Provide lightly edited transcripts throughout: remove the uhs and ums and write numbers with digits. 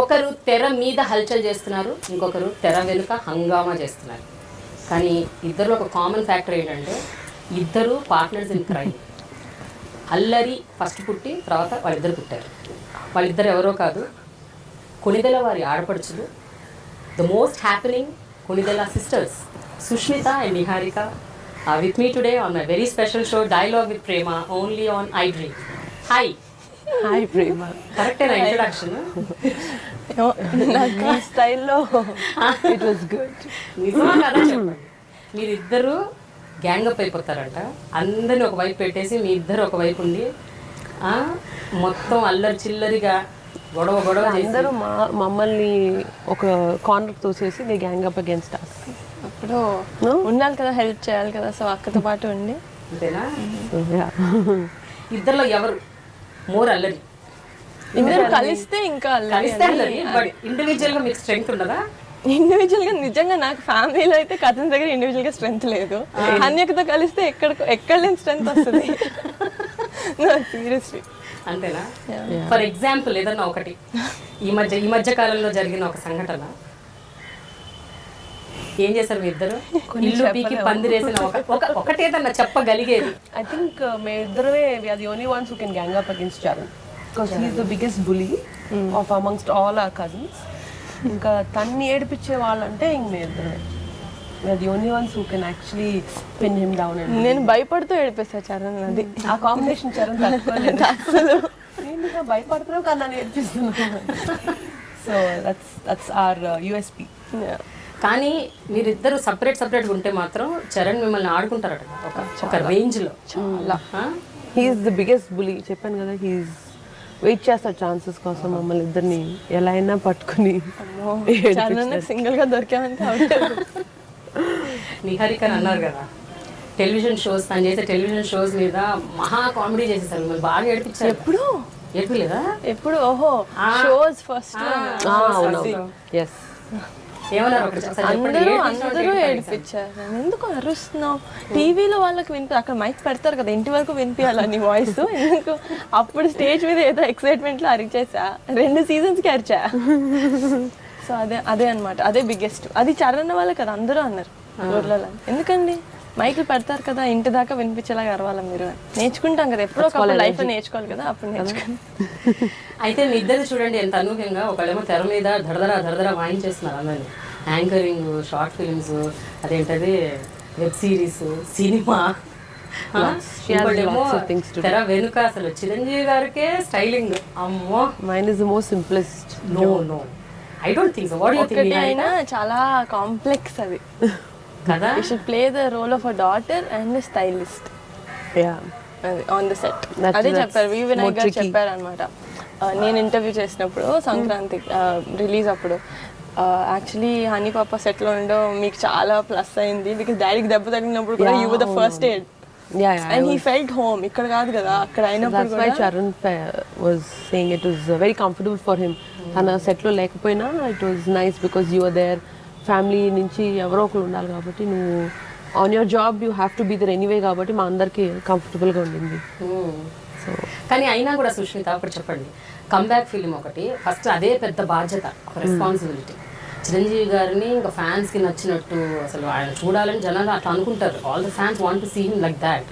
ఒకరు తెర మీద హల్చల్ చేస్తున్నారు, ఇంకొకరు తెర వెనుక హంగామా చేస్తున్నారు. కానీ ఇద్దరు ఒక కామన్ ఫ్యాక్టర్ ఏంటంటే ఇద్దరు పార్ట్నర్స్ ఇన్ క్రైమ్. అల్లరి ఫస్ట్ పుట్టి తర్వాత వాళ్ళిద్దరు పుట్టారు. వాళ్ళిద్దరు ఎవరో కాదు, కొనిదెల వారి ఆడపడుచులు, the most happening Konidela sisters, Sushmitha and Niharika, are with me today on my very special show, Dialogue with Prema, only on iDream. Hi. Hi Prema. Correct na introduction? నా స్టైల్లో ఇట్ వాస్ గుడ్. నిజమా కదా చెప్పండి. మీరిద్దరూ gang up అయిపోతారంట. అందరిని ఒకవైపు పెట్టేసి మీ ఇద్దరు ఒకవైపు ఉండి మొత్తం అల్లరి చిల్లరిగా గొడవ అందరూ మమ్మల్ని ఒక కార్నర్ తోసేసి they gang up against us. అప్పుడు ఉండాలి కదా, హెల్ప్ చేయాలి కదా, సో అక్కతో పాటు ఉండి. అంతేనా? ఇద్దరిలో ఎవరు మోర్ అల్లరి? ఇద్దరు కలిస్తే ఇంకా అల్లరి. బట్ ఇండివిజువల్ గా మీకు స్ట్రెంగ్త్ ఉండదా? ఇండివిజువల్ గా నిజంగా నాకు ఫ్యామిలీలో అయితే కజిన్స్ దగ్గర ఇండివిజువల్ గా స్ట్రెంగ్త్ లేదు. అన్యకతో కలిస్తే ఎక్కడ లేని స్ట్రెంగ్త్ వస్తుంది. సీరియస్లీ. అంతేనా? ఫర్ ఎగ్జాంపుల్ ఏదన్నా ఒకటి ఈ మధ్య కాలంలో జరిగిన ఒక సంఘటన, ఏం చేశారు మీ ఇద్దరు? ఇల్లు పీకి పందిరేసిన ఒకటేదన్నా చెప్పగలిగేది? ఐ థింక్ మేమిద్దరమే we are the only ones who can gang up against Charan, because he is the biggest bully of amongst all our cousins. ఇంకా తన్ని ఏడిపించే వాళ్ళంటే ఇంక మేమిద్దరమే. The only ones who can actually pin him down. నేను భయపడుతూ ఏడిపేసా చరణ్. అది ఆ కాంబినేషన్ చరణ్ తట్టుకోలేదు అసలు. నేను భయపడుతున్నావు కానీ నన్ను ఏడిపిస్తున్నాను. So that's our USP. కానీ మీరిద్దరు సపరేట్ ఉంటే మాత్రం చరణ్ మిమ్మల్ని ఆడుకుంటారట ఒక రేంజ్ లో. చాలా. He's the biggest bully. చెప్పాను కదా, హీఈస్ వెయిట్ చేస్తారు ఛాన్సెస్ కోసం మమ్మల్ని ఇద్దరిని ఎలా అయినా పట్టుకుని. సింగిల్ గా దొరికామంటే నిహారిక అన్నారు కదా, టెలివిజన్ షోస్ తను చేసే టెలివిజన్ షోస్ మీద మహా కామెడీ చేసేసారు, మిమ్మల్ని బాగా ఏడిపించారు. ఎప్పుడు ఏడిపలేదా? ఎప్పుడు? ఓహో, షోస్ ఫస్ట్ ఏమన్నారు? అందరూ ఏడిపించారు. ఎందుకు అరుస్తున్నావు? టీవీలో వాళ్ళకి అక్కడ మైక్ పెడతారు కదా, ఇంటి వరకు వినిపించాలి నీ వాయిస్. ఎందుకు? అప్పుడు స్టేజ్ మీద ఏదో ఎక్సైట్మెంట్ లో అరిచేసా, 2 seasons కి అరిచా. సో అదే అనమాట, అదే బిగ్గెస్ట్. అది చరణ్ వాళ్ళే కదా అందరూ అన్నారు ఊర్లలో. ఎందుకండి మైకులు పెడతారు కదా, ఇంటి దాకా వినిపించేలాగా అరవాలా మీరు? నేర్చుకుంటాం కదా, ఎప్పుడో ఒక లైఫ్ నేర్చుకోవాలి కదా, అప్పుడు నేర్చుకోండి. అయితే మీ ఇద్దరు చూడండి ఎంత అనూహ్యంగా, ఒకళ్ళేమో తెర మీద దడదర వాయించేస్తున్నారు అందరినీ. యాంకరింగ్, షార్ట్ ఫిల్మ్స్, అదేంటది వెబ్ సిరీస్, సినిమా. తెర వెనుక అసలు చిరంజీవి గారికే స్టైలింగ్. అమ్మో, mind is the most simplest. No I don't think so. What do you think? అయినా చాలా కాంప్లెక్స్ అది కదా. You should play the role of a daughter and a stylist. On the set. అదే చెప్పారు వినాయక్ గారు చెప్పారు అనమాట. నేను ఇంటర్వ్యూ చేసినప్పుడు సంక్రాంతి రిలీజ్ అప్పుడు, యాక్చువల్లీ హనీ పాప సెట్లో ఉండడం మీకు చాలా ప్లస్ అయింది, బికాస్ డాడీకి దెబ్బ తగిలినప్పుడు కూడా you were the first aid. And he felt home. ఇక్కడ కాదు కదా, అక్కడ అయినప్పుడు కూడా. That's why Charan was saying it was very comfortable for him. తన సెట్లో లేకపోయినా it was nice because you were there. Family నుంచి ఎవరో ఒకరు ఉండాలి కాబట్టి నువ్వు on your job you have to be there anyway, కాబట్టి మా అందరికి కంఫర్టబుల్గా ఉండింది. సో కానీ అయినా కూడా సుష్మిత, అప్పుడు చెప్పండి, కమ్బ్యాక్ ఫిలిం ఒకటి, ఫస్ట్ అదే పెద్ద బాధ్యత, రెస్పాన్సిబిలిటీ. చిరంజీవి గారిని ఇంకా ఫ్యాన్స్కి నచ్చినట్టు అసలు ఆయన చూడాలని జనాలు అట్లా అనుకుంటారు. All the fans want to see him like that.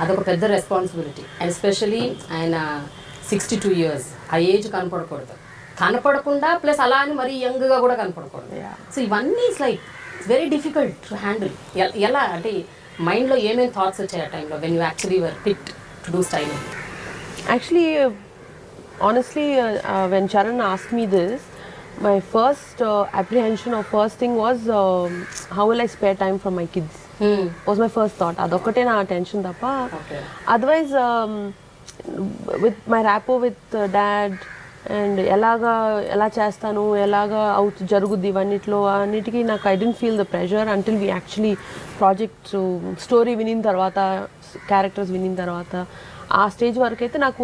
అదొక పెద్ద రెస్పాన్సిబిలిటీ. అండ్ ఎస్పెషలీ ఆయన 62 years, ఆ ఏజ్ కనపడకుండా ప్లస్ అలా అని మరీ యంగ్గా కూడా కనపడకూడదు. సో ఇవన్నీ it's like very difficult to handle. ఎలా అంటే మైండ్లో ఏమేమి థాట్స్ వచ్చాయి ఆ టైంలో when you actually were picked to do styling? Actually, honestly, when Charan asked me this, my first apprehension or first thing was how will I spare time from my kids? Was my first thought. Adokkate na attention tappa. Otherwise, with my rapport with dad and ఎలా చేస్తాను, ఎలాగా జరుగుద్ది ఇవన్నిట్లో అన్నిటికీ నాకు I didn't feel the pressure until we actually project story వినిన తర్వాత, characters వినిన తర్వాత. ఆ స్టేజ్ వరకు అయితే నాకు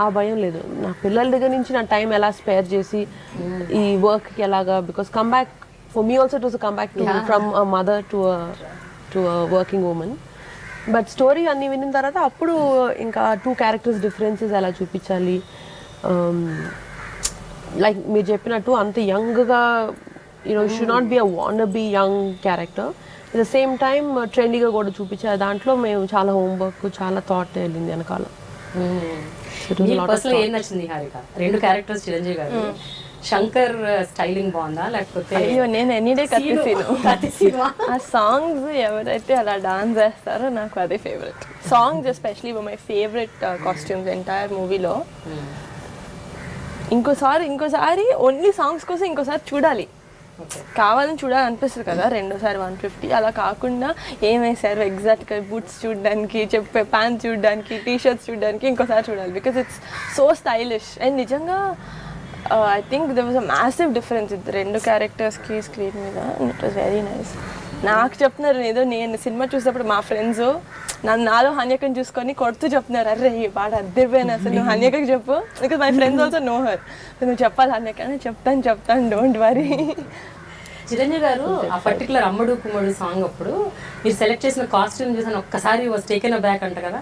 ఆ భయం లేదు. నా పిల్లల దగ్గర నుంచి నా టైం ఎలా స్పేర్ చేసి ఈ వర్క్కి ఎలాగా, because come back for me also it was come back from a mother to a working women. But story అన్నీ వినిన తర్వాత అప్పుడు ఇంకా 2 characters డిఫరెన్సెస్ ఎలా చూపించాలి, లైక్ మీరు చెప్పినట్టు అంత యంగ్గా should not be a want be young character. At the same time ట్రెండీగా కూడా చూపించారు. దాంట్లో మేము చాలా హోంవర్క్, చాలా థాట్ వెళ్ళింది వెనకాల. పర్సనల్ ఏం నచ్చింది హారిక? 2 క్యారెక్టర్స్ చిరంజీవి గారు. శంకర్ స్టైలింగ్ బాగుందా లేకపోతే? అయ్యో నేను ఎనీడే కత్తిసీను. ఆ సాంగ్స్ ఎవరైతే అలా డాన్స్ చేస్తారో నాకు అదే favourite songs. Especially my favourite costumes entire మూవీలో. ఇంకోసారి ఓన్లీ సాంగ్స్ కోసం ఇంకోసారి చూడాలి, కావాలని చూడాలనిపిస్తుంది కదా. 2సారి 150 అలా కాకుండా ఏమేసారు ఎగ్జాక్ట్గా బూట్స్ చూడడానికి, చెప్పే ప్యాంట్ చూడడానికి, టీషర్ట్స్ చూడడానికి ఇంకోసారి చూడాలి. Because it's so stylish. And నిజంగా I think there was a massive difference 2 క్యారెక్టర్స్కి స్క్రీన్ మీద. It was very nice. నాకు చెప్తున్నారు ఏదో, నేను సినిమా చూసేటప్పుడు మా ఫ్రెండ్స్ నాలో హన్యకని చూసుకొని కొడుతూ చెప్తున్నారు, అర్రే ఈ పాట అద్దరిపోయినా అసలు నువ్వు హన్యకకి చెప్పు. Because my friends also know her. నువ్వు చెప్పాలి హన్యక అని. చెప్తాను డోంట్ వరీ. చిరంజీవి గారు ఆ పర్టికులర్ అమ్మడు కుమ్మడు సాంగ్ అప్పుడు మీరు సెలెక్ట్ చేసిన కాస్ట్యూమ్ చూసాను ఒక్కసారి వాస్ టేకెన్ బ్యాక్ అంట కదా.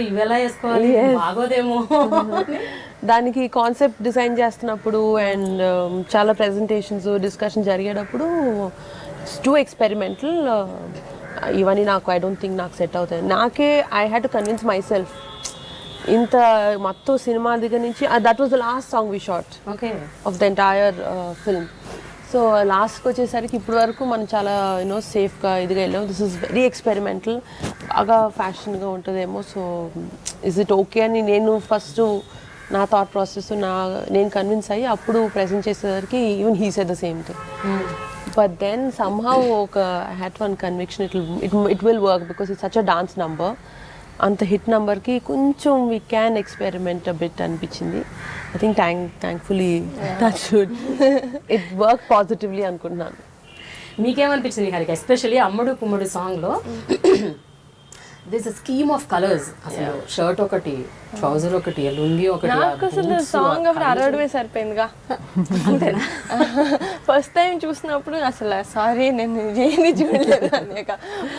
ఇవి ఎలా వేసుకోవాలి, బాగోదేమో. దానికి కాన్సెప్ట్ డిజైన్ చేస్తున్నప్పుడు అండ్ చాలా ప్రెజెంటేషన్స్ డిస్కషన్ జరిగేటప్పుడు టూ ఎక్స్పెరిమెంటల్. ఇవన్నీ నాకు ఐ డోంట్ థింక్ నాకు సెట్ అవుతాయి. నాకే I had to convince myself. ఇంత మొత్తం సినిమా దగ్గర నుంచి that was the last song we shot of the entire film. So లాస్ట్కి వచ్చేసరికి ఇప్పటి వరకు మనం చాలా సేఫ్గా ఇదిగా వెళ్ళాం. దిస్ ఇస్ వెరీ ఎక్స్పెరిమెంటల్, బాగా ఫ్యాషన్గా ఉంటుందేమో. సో ఇస్ ఇట్ ఓకే అని నేను ఫస్ట్ నా థాట్ ప్రాసెస్ నేను కన్విన్స్ అయ్యి అప్పుడు ప్రెజెంట్ చేసేసరికి even he said the same thing. But then somehow I had one conviction it will work because it's such a dance number. అంత hit నెంబర్కి కొంచెం we can experiment a bit అనిపించింది. I think thankfully that should it work positively అనుకుంటున్నాను. మీకేమనిపించింది Harika? Especially Ammadu Kummudu సాంగ్లో this scheme of colours, అసలు shirt ఒకటి, trouser ఒకటి, లుంగి ఒకటి. నాకు అసలు సాంగ్ అప్పుడు అరవడమే సరిపోయిందిగా. అంతేనా? ఫస్ట్ టైం చూసినప్పుడు అసలు సారీ నేను ఏది చూడలేదు అనేక.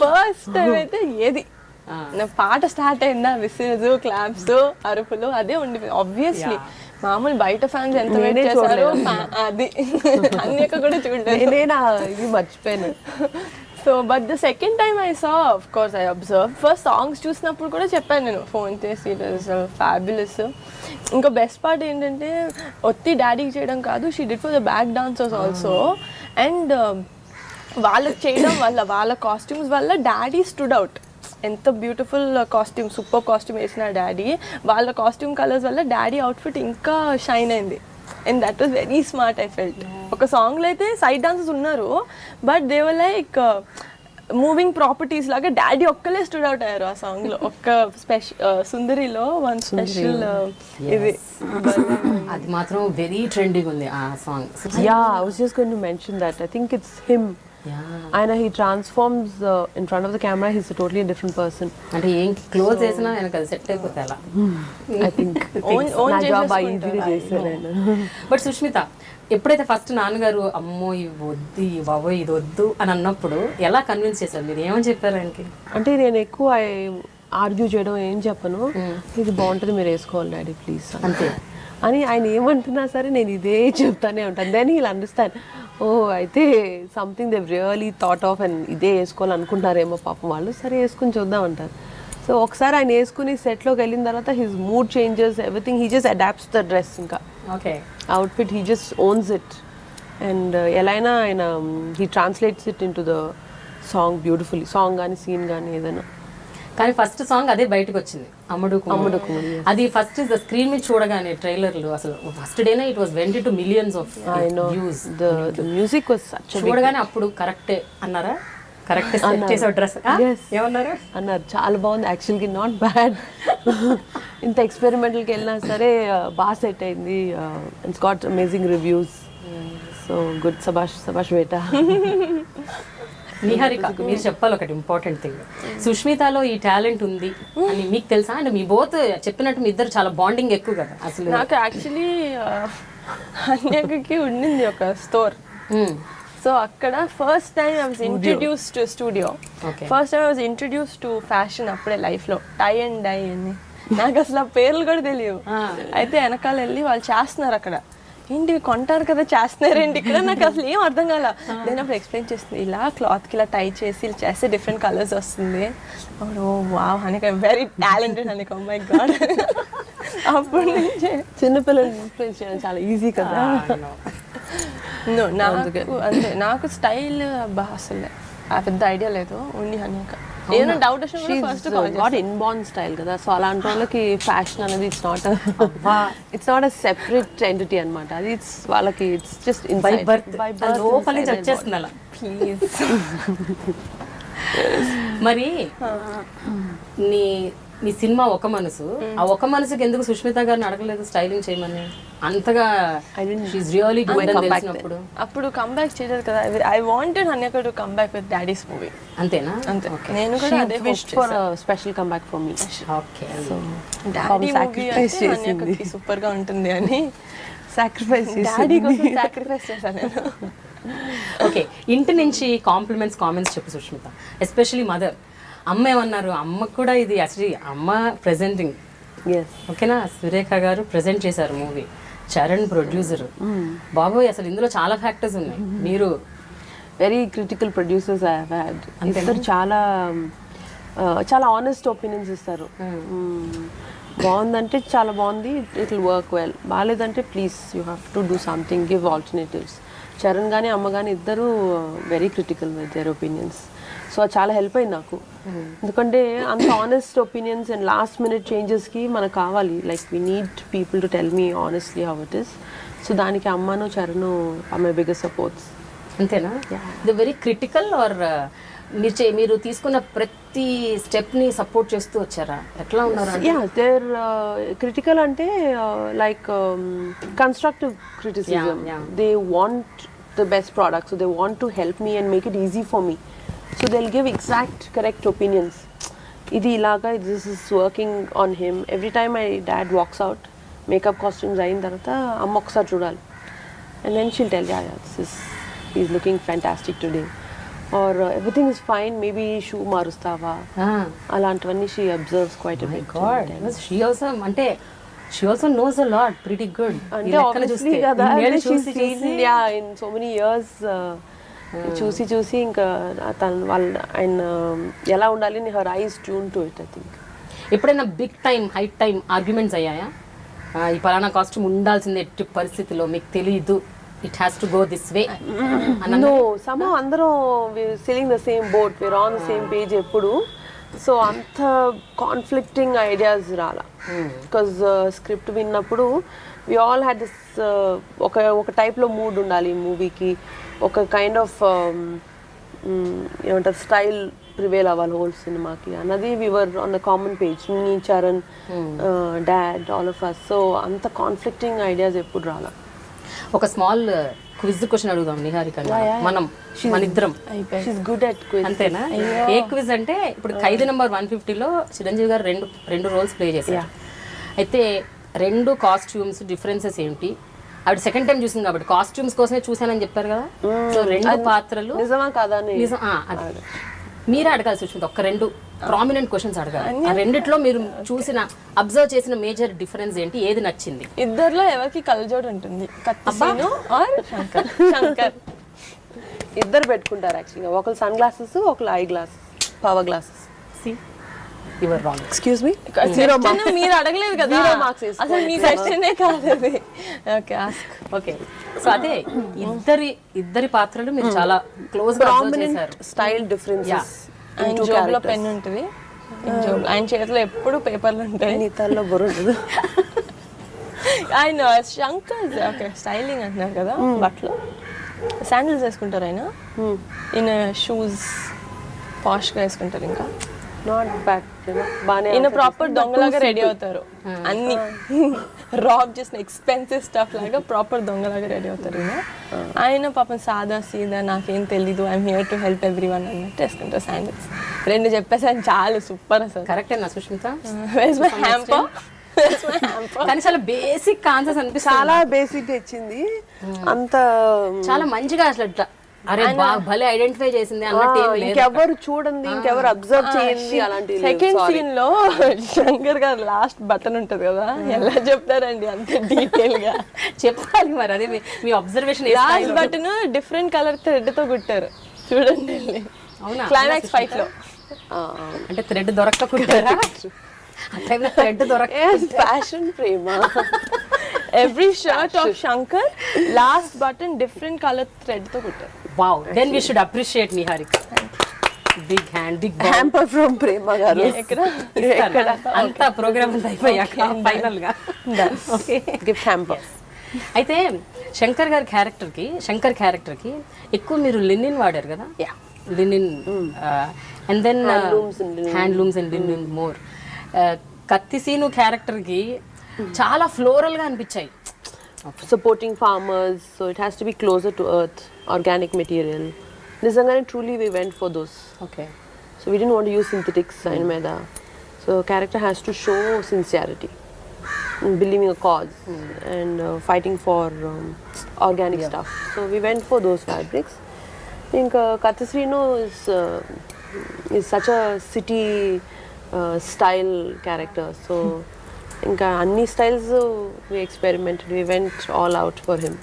ఫస్ట్ టైం అయితే ఏది నా పాట స్టార్ట్ అయిందా విసిల్స్, క్లాప్స్, అరుపులు అదే ఉండిపోయింది. ఆబ్వియస్లీ మామూలు బయట ఫ్యాన్స్ ఎంత వెయిట్ చేశారో అది అన్నిక కూడా చూడలేదు. ఇది మర్చిపోయాను. So but the second time I saw, of course I observe. First songs చూసినప్పుడు కూడా చెప్పాను నేను ఫోన్ చేసి, ఇట్ ఇస్ ఫ్యాబులస్. ఇంకా బెస్ట్ పార్ట్ ఏంటంటే ఒత్తి డాడీకి చేయడం కాదు, she did for the back dancers also. And వాళ్ళకి చేయడం వల్ల, వాళ్ళ కాస్ట్యూమ్స్ వల్ల డాడీ స్టూడ్ అవుట్. ఎంత బ్యూటిఫుల్ కాస్ట్యూమ్, సూపర్ కాస్ట్యూమ్ వేసిన డాడీ. వాళ్ళ కాస్ట్యూమ్ కలర్స్ వల్ల డాడీ అవుట్ఫిట్ ఇంకా షైన్ అయింది. And that was very smart I felt. ఒక సాంగ్లో అయితే సైడ్ డాన్సర్స్ ఉన్నారు, but they were like moving properties లాగా డాడీ ఒక్కలే స్టూడ్ అవుట్ అయ్యారు ఆ సాంగ్లో. ఒక్క సుందరిలో వన్ స్పెషల్ ఇది అది మాత్రం వెరీ ట్రెండింగ్ ఉంది ఆ song. Yeah, I was just going to mention that. I think it's him. ఆయన he transforms in front of the camera. He's a totally different person. అంటే ఏం క్లోజ్ చేసినా ఆయనకు అది సెట్ అయిపోతే అలా. I think నా జాబ్ ఈజీగా చేశారు ఆయన. బట్ సుష్మిత, ఎప్పుడైతే ఫస్ట్ నాన్నగారు అమ్మో ఇవి వద్దు, ఈ బాబోయ్ ఇది వద్దు అని అన్నప్పుడు ఎలా కన్విన్స్ చేశారు మీరు? ఏమని చెప్పారు ఆయనకి? అంటే నేను ఎక్కువ ఆర్గ్యూ చేయడం ఏం చెప్పను, ఇది బాగుంటుంది మీరు వేసుకోవాలి డాడీ ప్లీజ్ అంతే అని. ఆయన ఏమంటున్నా సరే నేను ఇదే చెప్తానే ఉంటాను. దెన్ హీల్ అండర్స్టాండ్, ఓ అయితే something they really thought of and ఇదే వేసుకోవాలనుకుంటున్నారేమో పాపం వాళ్ళు, సరే వేసుకుని చూద్దాం అంటారు. సో ఒకసారి ఆయన వేసుకుని సెట్లోకి వెళ్ళిన తర్వాత his mood changes, everything he just adapts the dress. ఇంకా outfit he just owns it. And ఎలా అయినా ఆయన he translates it into the song beautifully. Song కానీ సీన్ కానీ ఏదైనా. కానీ ఫస్ట్ సాంగ్ అదే బయటకు వచ్చింది, అమ్ముడు కుమ్ముడు. అది ఫస్ట్ స్క్రీన్ మీద చూడగానే ట్రైలర్లు అసలు ఫస్ట్ డేనే it was went to millions of views. The music was such చూడగానే అప్పుడు కరెక్టే అన్నారా? కరెక్ట్ సెట్ చేసే డ్రెస్ ఏమన్నారు? అన్నారు చాలా బాగుంది యాక్చువల్గా, నాట్ బ్యాడ్. ఇంత ఎక్స్పెరిమెంటల్కి వెళ్ళినా సరే బాగా సెట్ అయింది. It's got amazing reviews. So good, సబాష్ సబాష్ బేటా. నిహారిక, మీరు చెప్పాలి ఒకటి ఇంపార్టెంట్ థింగ్. సుష్మితలో ఈ టాలెంట్ ఉంది అని మీకు తెలుసా? అండ్ మీ బోత్ చెప్పినట్టు మీ ఇద్దరు చాలా బాండింగ్ ఎక్కువ కదా. అసలు నాకు యాక్చువల్లీ అన్యకి ఉండింది ఒక స్టోర్. సో అక్కడ first time I was introduce to studio. First time I was introduce to fashion అప్పుడే లైఫ్లో. టై అండ్ డై అని నాకు అసలు ఆ పేర్లు కూడా తెలియవు. అయితే వెనకాల వెళ్ళి వాళ్ళు చేస్తున్నారు అక్కడ. ఏంటి కొంటారు కదా చేస్తున్నారేంటి ఇక్కడ, నాకు అసలు ఏం అర్థం కాల. నేను అప్పుడు ఎక్స్ప్లెయిన్ చేస్తుంది, ఇలా క్లాత్కి ఇలా టై చేసి ఇలా చేస్తే డిఫరెంట్ కలర్స్ వస్తుంది. అప్పుడు oh wow Hanika very talented Hanika, oh my God. అప్పుడు నుంచి చిన్నపిల్లలు ఇన్ఫ్లుయెన్స్ చేయడం చాలా ఈజీ కదా. నాకు అంతే, నాకు స్టైల్ అసలు ఆ పెద్ద ఐడియా లేదు, ఓన్లీ హనిక. ఏదైనా డౌట్ వచ్చినా ఫస్ట్ గాట్ ఇన్బార్న్ స్టైల్ కదా, సో అలాంటి వాళ్ళకి ఫ్యాషన్ అనేది it's not a separate entity అనమాట. అది ఇట్స్ వాళ్ళకి ఇట్స్ జస్ట్ బై బర్త్ లోపల నుంచి వచ్చేస్తుంది అలా. ప్లీజ్. మరి నీ సినిమా ఒక మనసు, ఆ ఒక మనసుకి ఎందుకు సుష్మిత గారిని అడగలేదు స్టైలింగ్ చేయమని? అంతగా షీఈస్ రియల్లీ గుడ్ అని తెలిసినప్పుడు అప్పుడు కంబ్యాక్ చేయలేదు కదా. I wanted Hanyaka to come back with Daddy's movie. అంతేనా? అంతే, నేను కూడా అదే wish for special comeback for me. Okay, so Daddy movie అంటే హన్యకకి సూపర్ గా ఉంటుంది అని సాక్రిఫైస్ డాడీ కోసం సాక్రిఫైస్ చేశాను నేను. ఓకే, ఇంటి నుంచి కామెంట్స్ చెప్పు సుష్మిత, ఎస్పెషలీ మదర్. అమ్మ ఏమన్నారు? అమ్మకు కూడా ఇది యాక్చువల్లీ అమ్మ ప్రెజెంటింగ్, ఓకేనా? సురేఖ గారు ప్రెజెంట్ చేశారు మూవీ, చరణ్ ప్రొడ్యూసర్. బాబోయ్, అసలు ఇందులో చాలా ఫ్యాక్టర్స్ ఉన్నాయి. మీరు very critical producers I have had. అందరూ చాలా చాలా ఆనెస్ట్ ఒపీనియన్స్ ఇస్తారు. బాగుందంటే చాలా బాగుంది, ఇట్ విల్ వర్క్ వెల్. బాగాలేదంటే please you have to do something, give alternatives. Charan కానీ అమ్మ కానీ ఇద్దరు very critical with their opinions. So అది చాలా హెల్ప్ అయింది నాకు, ఎందుకంటే అంత honest opinions and last minute చేంజెస్కి మనకు కావాలి. Like we need people to tell me honestly how it is. So దానికి అమ్మను Charan are my biggest supports. అంతేనా? ది వెరీ క్రిటికల్ ఆర్ మీరు తీసుకున్న ప్రతి స్టెప్ని సపోర్ట్ చేస్తూ వచ్చారా? ఎట్లా ఉన్నారు? యా, దేర్ క్రిటికల్ అంటే like constructive criticism. They want the best product, so they want to help me and make it easy for me. So they'll give exact correct opinions. Idi ilaga, this is working on him. Every time my dad walks out, makeup costumes ayin tarvata amma okkasari chudali, and then she'll tell, yeah, he's looking fantastic today, or everything is fine, maybe shoe marustava. Alantavanni she observes quite a bit. God, she also knows a lot, pretty good. Ante obviously kada, she's seen, yeah, in so many years చూసి ఇంకా తను వాళ్ళ ఆయన ఎలా ఉండాలి అని her eyes tune to it. I think ఎప్పుడైనా big time high time arguments అయ్యాయా? ఈ పలానా కాస్ట్యూమ్ ఉండాల్సిందే ఎట్టి పరిస్థితిలో, మీకు తెలియదు, it has to go this way? No, some అందరం sailing the same boat, we are on the same page ఎప్పుడు. సో అంత కాన్ఫ్లిక్టింగ్ ఐడియాస్ రాలా, బికాజ్ స్క్రిప్ట్ విన్నప్పుడు వి ఆల్ హ్యాడ్ దిస్ ఒక టైప్లో మూడ్ ఉండాలి మూవీకి, ఒక కైండ్ ఆఫ్ ఏమంటారు స్టైల్ ప్రివేల్ అవ్వాలి హోల్ సినిమాకి అన్నది. We were on the common page, me Charan, dad, all of us. So అంత కాన్ఫ్లిక్టింగ్ ఐడియాస్ ఎప్పుడు రాలా. ఒక స్మాల్ క్విజ్ క్వశ్చన్ అడుగుదాం నిహారిక, మన ఇద్దరం. She's good at quiz. అంతేనా? ఏ క్విజ్ అంటే ఇప్పుడు ఖైదీ నెంబర్ 150లో చిరంజీవి గారు రెండు రోల్స్ ప్లే చేశారు. అయితే రెండు కాస్ట్యూమ్స్ డిఫరెన్సెస్ ఏంటి? ఆవిడ సెకండ్ టైం చూసింది కాబట్టి కాస్ట్యూమ్స్ కోసమే చూసానని చెప్పారు కదా. సో రెండు పాత్రలు నిజమా కాదా? నిజం. మీరే అడగాలి సుష్మిత, ఒక రెండు ప్రామినెంట్ క్వశ్చన్స్ అడగాలి. ఆ రెండిట్లో మీరు చూసిన అబ్జర్వ్ చేసిన మేజర్ డిఫరెన్స్ ఏంటి? ఏది నచ్చింది? ఇద్దరిలో ఎవరికి కలజోడు ఉంటుంది? కత్తిసీను ఆర్ శంకర్. ఇద్దరు పెట్టుకుంటారు యాక్చువల్గా, ఒకరు సన్ గ్లాసెస్, ఒకరు I glasses, power glasses. You were wrong. Excuse me? మీరు అడగలేదు కదా, అసలు మీ క్వశ్చనే కాదు అది. Okay, ask. ఓకే, సో అదే ఇద్దరి పాత్రలు మీరు చాలా క్లోజ్ గా అబ్జర్వ్ చేశారు. Style differences. ఆయన జోబులో పెన్ ఉంటుంది, ఆయన చేతిలో ఎప్పుడు పేపర్లు ఉంటాయి, నీ తల్లో బొర్ర ఉండదు. ఆయన శంకర్. ఓకే, స్టైలింగ్ అంటున్నారు కదా, బట్టలు శాండిల్స్ వేసుకుంటారు ఆయన, ఈయన షూస్ పాష్గా వేసుకుంటారు. ఇంకా నాట్ బ్యాడ్, ఈయన ప్రాపర్ దొంగలాగా రెడీ అవుతారు, అన్ని రాబ్ చేసిన ఎక్స్పెన్సివ్ స్టఫ్ లాగా ప్రాపర్ దొంగలాగా రెడీ అవుతారు. ఆయన పాపం సాదా సీదా నాకేం తెలీదు, I'm here to help every one అన్నట్టు వేసుకుంటారు శాండిల్స్. రెండు చెప్పేసాను, చాలా సూపర్ అసలు. కరెక్టేనా సుష్మిత? కానీ చాలా బేసిక్ ఆన్సర్స్ అనిపిస్తుంది. చాలా బేసిక్ ఇచ్చింది, అంత చాలా మంచిగా అసలు అరే భలే ఐడెంటిఫై చేసింది అన్నట్టు ఏం లేదు. ఇంకెవరు చూడండి, ఇంకెవరు అబ్జర్వ్ చేయండి అలాంటి సెకండ్ సీన్ లో శంకర్ గారు లాస్ట్ బటన్ ఉంటది కదా, ఎలా చెప్తారండి అంత డీటెయిల్ గా చెప్పాలి మరి. అదే మీ observation. Last button different colour thread తో కుట్టారు చూడండి. అవునా? క్లైమాక్స్ ఫైట్ లో అంటే థ్రెడ్ దొరకకుంటారా? Thread fashion Prema. Every shirt of Shankar last button different colour thread తో కుట్టారు. Wow, then we should appreciate Niharika. Big hand, big hamper from Prema garu. ఎక్కడ అంతా ప్రోగ్రామ్ అయిపోయాక ఫైనల్ గా ఓకే గిఫ్ట్ హ్యాంపర్. అయితే శంకర్ క్యారెక్టర్ కి ఎక్కువ మీరు లినిన్ వాడారు కదా? Linen and then handlooms and linen more. Kathi Seenu character కి చాలా ఫ్లోరల్ గా అనిపించాయి. Supporting farmers, so it has to be closer to earth, organic material. Nizangane truly we went for those. Okay. So we didn't want to use synthetics in Meda. So character has to show sincerity, believing a cause, and fighting for organic stuff. So we went for those fabrics. I think Kathasrino is such a city style character. So ఇంకా అన్ని styles we experimented, we went all out for him.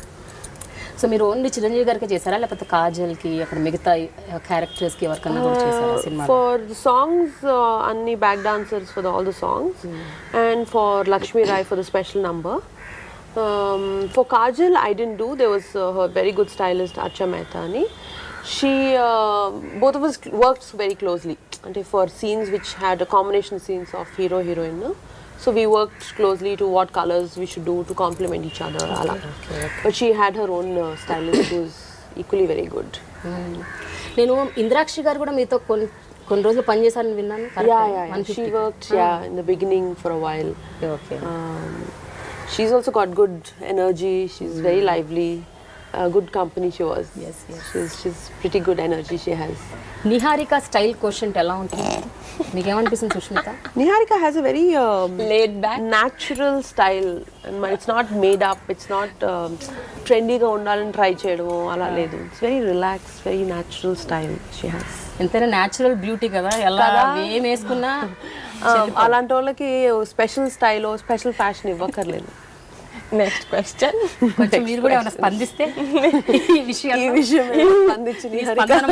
So మీరు only Chiranjeevi గారికి చేశారా, లేకపోతే కాజల్కి అక్కడ మిగతా క్యారెక్టర్స్కి ఎవరికన్నా కూడా చేశారా సినిమా? ఫర్ సాంగ్స్ అన్ని back dancers for all the songs, and for Lakshmi Rai for the special number. For Kajal I didn't do, they was her very good stylist Archa Mehta అని. She both of us worked very closely, and for scenes which had a combination scenes of hero heroine, no? So we worked closely to what colors we should do to complement each other. Okay. But she had her own stylist who was equally very good. నేను ఇంద్రాక్షి గారు కూడా మీతో కొన్ని రోజులు పనిచేశారని విన్నాను. Yeah. She worked in the beginning for a while. Okay. She's also got good energy. She's very lively. Good company she was. Yes. She's pretty good energy she has. Niharika style question ఎలా ఉంటుంది? మీకేమనిపిస్తుంది Sushmita? Niharika has a very laid back, natural style, and it's not made up. It's not trendy ga undalani try cheyadamo ala ledu. It's very relaxed, very natural style she has. ఎంతైనా natural beauty కదా, ఎలా ఏం వేసుకున్నా అలాంటి వాళ్ళకి special style, special fashion ఇవ్వక్కర్లేదు. Next question. కొంచెం మీరు కూడా ఏమైనా స్పందిస్తే ఈ విషయం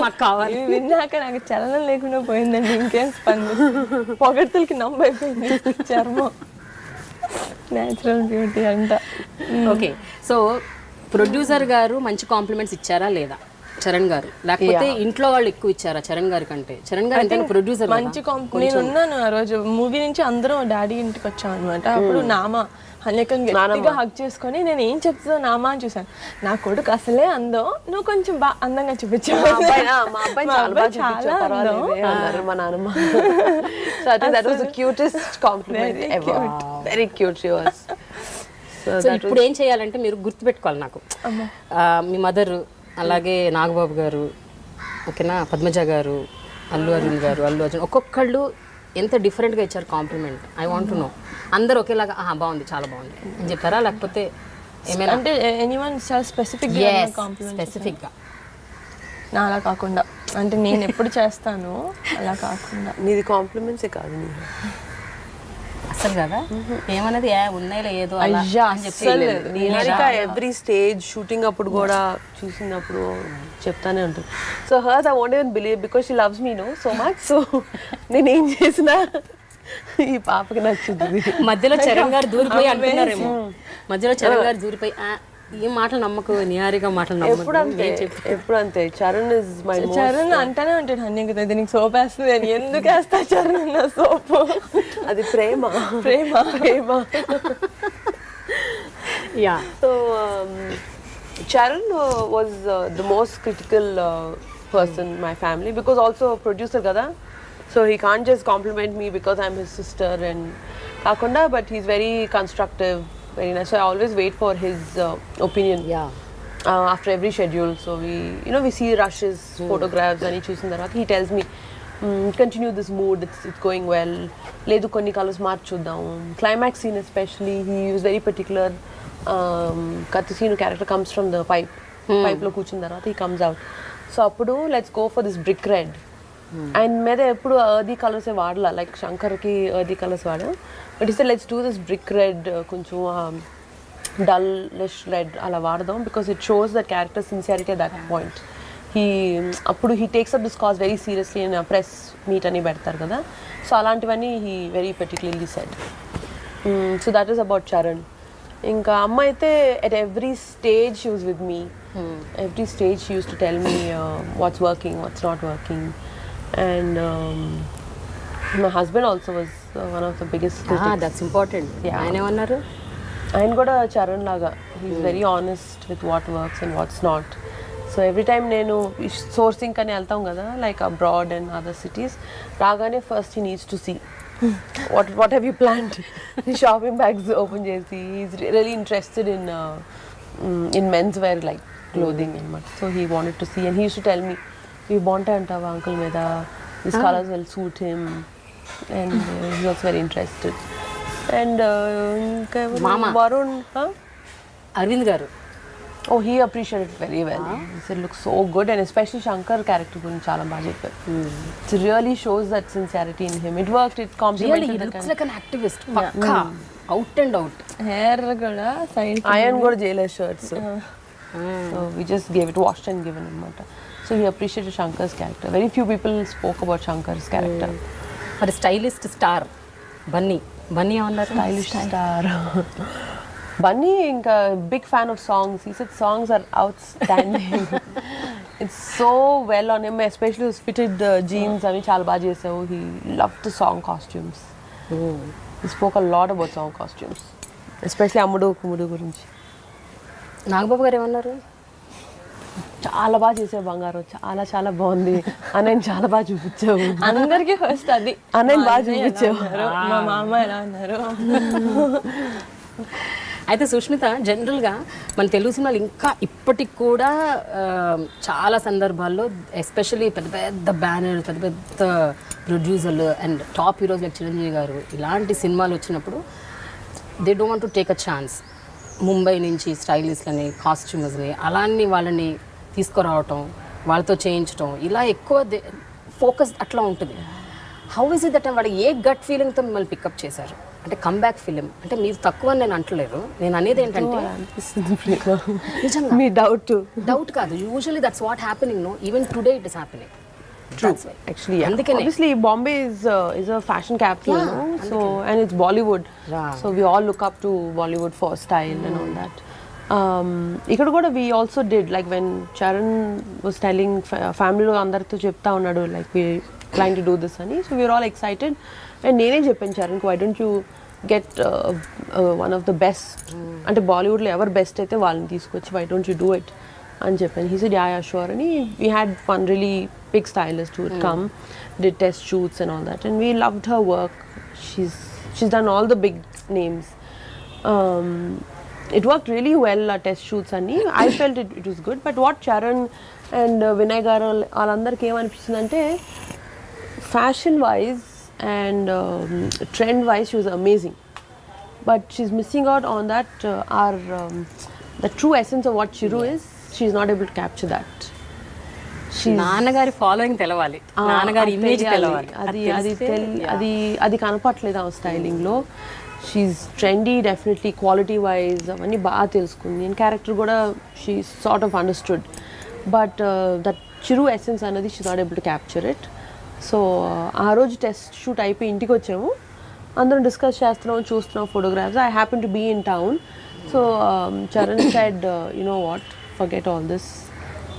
మాకు కావాలి. విన్నాక నాకు చలనం లేకుండా పోయిందండి, ఇంకేం స్పందిస్తుంది. పొగడ్తలకి నమ్మైపోయింది చర్మం. న్యాచురల్ బ్యూటీ అంట. ఓకే, సో ప్రొడ్యూసర్ గారు మంచి కాంప్లిమెంట్స్ ఇచ్చారా లేదా చరణ్ గారు, లేకపోతే ఇంట్లో వాళ్ళు ఎక్కువ ఇచ్చారా చరణ్ గారి కంటే? చరణ్ గారు అంటే ప్రొడ్యూసర్ మంచి నేను ఉన్నాను ఆ రోజు మూవీ నుంచి, అందరం డాడీ ఇంటికి వచ్చాం అనమాట. అప్పుడు నామా హన్యకని గట్టిగా హగ్ చేసుకొని నేను ఏం చెప్తుందో నామా అని చూసాను. నా కొడుకు అసలే అందం, నువ్వు కొంచెం అందంగా చూపించావు. చాలా అందం మా నాన్నమ్మ. So I think that was the cutest compliment ever. Very cute she was. So ఇప్పుడు ఏం చేయాలంటే మీరు గుర్తుపెట్టుకోవాలి నాకు, మీ మదర్, అలాగే నాగబాబు గారు, ఓకేనా, పద్మజ గారు, అల్లు అర్జున్ గారు, అల్లు అర్జున్, ఒక్కొక్కళ్ళు ఎంత డిఫరెంట్గా ఇచ్చారు compliment. I want to know. అందరూ ఒకేలాగా బాగుంది, చాలా బాగుంది అని చెప్తారా, లేకపోతే ఏమైనా అంటే ఎనీవన్ స్పెసిఫిక్గా? నా అలా కాకుండా, అంటే నేను ఎప్పుడు చేస్తాను అలా కాకుండా. నీది కాంప్లిమెంట్సే కాదు అసలు కదా, ఏమన్నది ఉన్నాయిలే ఏదో నిహారిక ఎవ్రీ స్టేజ్ షూటింగ్ అప్పుడు కూడా చూసినప్పుడు చెప్తానే ఉంటుంది. So her I want even believe because she loves me no so much. So నేను ఏం చేసినా ఈ పాపకి నచ్చుతుంది. మధ్యలో చరణ్ గారు దూరిపోయి అంటున్నారేమో, మధ్యలో చరణ్ గారు దూరిపోయి ఈ మాటలు నమ్మకు, నిహారిక మాటలు నమ్మకు. ఎప్పుడు అంతే. చరణ్ ఇస్ మై చరణ్ అంటానే ఉంటాడు, అన్నీ దీనికి సోప్ వేస్తుంది అని. ఎందుకు వేస్తా చరణ్ నా సోపు? అది Prema. Yeah. So Charan was the most critical person in my family because also a producer kada, so he can't just compliment me because I'm his sister and kakunda, but he's very constructive, very nice. So I always wait for his opinion after every schedule. So we see rushes, photographs and he choosing that. He tells me continue this mood, it's going well, ledu konni colors marchuddam. Climax scene especially, he is very particular. Kathasinu character comes from the pipe lo కూర్చున్న తర్వాత he comes out. So అప్పుడు let's go for this brick red. And మీద ఎప్పుడు earthy కలర్సే వాడలా, like శంకర్కి earthy colours వాడాం. But is let's do this brick red, కొంచెం డల్లిష్ రెడ్ అలా వాడదాం, because it shows that character sincerity at that point. అప్పుడు he takes up this cause very seriously and press meet అని పెడతారు కదా, so అలాంటివన్నీ he very particularly said. So that is about Charan. ఇంకా అమ్మ అయితే at every stage she was with me. Every stage she used to tell me what's working, what's not working. And my husband also was one of the biggest critics. That's important. ఆయన ఏమన్నారు? ఆయన కూడా చరణ్ లాగా he's very honest with what works and what's not. So every time నేను sourcing అని వెళ్తాం కదా, like abroad and other cities, రాగానే first he needs to see what have you planned. Shopping bags open చేసి is really interested in men's wear, like clothing అనమాట. So he wanted to see and he uses to tell me, ఇవి బాగుంటాయి అంటావా uncle మీద, this colours will suit him, and he was very interested. And ఇంకా వరుణ్, అరవింద్ గారు, oh he appreciated it very well. He said looks so good, and especially Shankar character guరించి చాలా బాగా చెప్పారు. It really shows that sincerity in him. It worked, it complemented. Really, he looks like an activist. Pakka, out and out. hair కూడా side Iron కూడా చేయలేదు shirts. So we just gave it washed and given అనమాట. So he appreciated Shankar's character. Very few people spoke about Shankar's character. మరి stylist star Bunny ఏమన్నారు? Stylish star. Bunny, ఇంకా big fan of songs. He said songs are outstanding. It's so well on him, especially his fitted jeans. అవి చాలా బాగా చేసావు. He loved the song costumes. He spoke a lot about song costumes, especially అమ్ముడు కుమ్ముడు గురించి. నాగబాబు గారు ఏమన్నారు? చాలా బాగా చేసావు బంగారం, చాలా చాలా బాగుంది, అన్నయ్య చాలా బాగా చూపించావు. అందరికి ఫస్ట్ అది, అన్నయ్య బాగా చూపించావు, మా మామ ఎలా ఉన్నారు. అయితే సుష్మిత, జనరల్గా మన తెలుగు సినిమాలు ఇంకా ఇప్పటికి కూడా చాలా సందర్భాల్లో, ఎస్పెషల్లీ పెద్ద పెద్ద బ్యానర్, పెద్ద పెద్ద ప్రొడ్యూసర్లు and top heroes like Chiranjeevi గారు, ఇలాంటి సినిమాలు వచ్చినప్పుడు they don't want to take a chance. Mumbai నుంచి స్టైలిస్ట్లని, కాస్ట్యూమర్స్ని, అలాంటి వాళ్ళని తీసుకురావటం, వాళ్ళతో చేయించడం, ఇలా ఎక్కువ ఫోకస్ అట్లా ఉంటుంది. హౌ ఇస్ ఇట్ దట్ వాళ్ళు ఏ గట్ ఫీలింగ్తో మిమ్మల్ని పికప్ చేశారు? అంటే కమ్బ్యాక్ ఫిలిం అంటే మీరు తక్కువ అని నేను అంటలేదు, నేను అనేది ఏంటంటే నిజంగా మీ డౌట్ కాదు, usually that's what happening, no even today it is happening. True. Actually, yeah. Obviously, Bombay is a fashion capital, no? So, and it's Bollywood. So we all look up to Bollywood for style and all that. Ikkada kuda we also did, like when Charan was telling family lo andartho chepta unnadu, like we trying to do this ani. So we were all excited. And nene cheppanu Charan ku, why don't you get one of the best, ante Bollywood lo ever best aithe valni teeskochi, why don't you do it అని చెప్పాను. He said yeah sure, and we had one really big stylist who would come, did test shoots and all that, and we loved her work. She's done all the big names. It worked really well, test shoots and I felt it was good. But what Charan and Vinay garu allandarki em anipistundante, fashion wise and trend wise she was amazing, but she's missing out on that the true essence of what Chiru is. She's not able to capture that. నాన్నగారి following తెలవాలి, నాన్నగారి image తెలవాలి, అది కనపట్లేదు ఆ styling లో. She is trendy definitely, quality wise అవన్నీ బాగా తెలుసుకుంది, అండ్ క్యారెక్టర్ కూడా she sort of understood. But that Chiru essence అనేది she not able to capture it. So ఆ రోజు టెస్ట్ షూట్ అయిపోయి ఇంటికి వచ్చాము, అందరం డిస్కస్ చేస్తున్నాం, చూస్తున్నాం photographs. I happen to be in town. So Charan said, you know what, forget all this,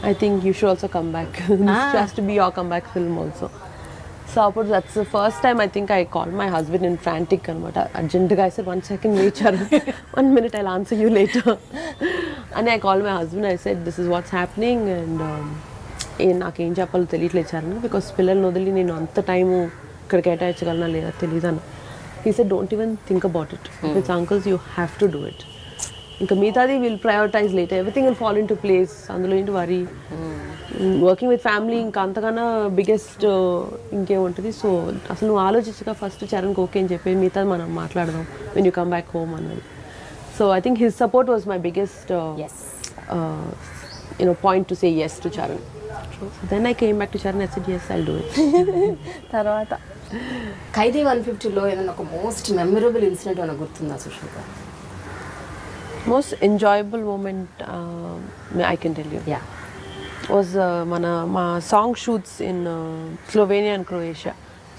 I think you should also come back. This has to be your comeback film also. So that's the first time I think I called my husband in frantic anamata, urgent ga. I said 1 second wait Charan, 1 minute, I'll answer you later. And I called my husband, I said this is what's happening, and నాకేం చెప్పాలో తెలియట్లేదు Charan, because పిల్లల్ని వదిలి నేను అంత time ఇక్కడ కేటాయించగలనా లేదా తెలియదన్న. He said don't even think about it, if it's uncles you have to do it. ఇంకా మిగతాది will prioritize later, everything will fall in to place, అందులో ఏంటి వరీ. వర్కింగ్ విత్ ఫ్యామిలీ ఇంకా అంతకన్నా బిగ్గెస్ట్ ఇంకేముంటుంది. సో అసలు నువ్వు ఆలోచించగా ఫస్ట్ చరణ్కి ఓకే అని చెప్పి మిగతాది మనం మాట్లాడదాం when you come back home అన్నది. So I think his support was my biggest point to say yes to Charan. So then I came back to Charan. I said, yes, I'll do it. తర్వాత ఖైదీ 150లో ఏదైనా ఒక most memorable incident ఏమైనా గుర్తుందా Sushmita? Most enjoyable moment, I can tell you, yeah was my song shoots in Slovenia and Croatia.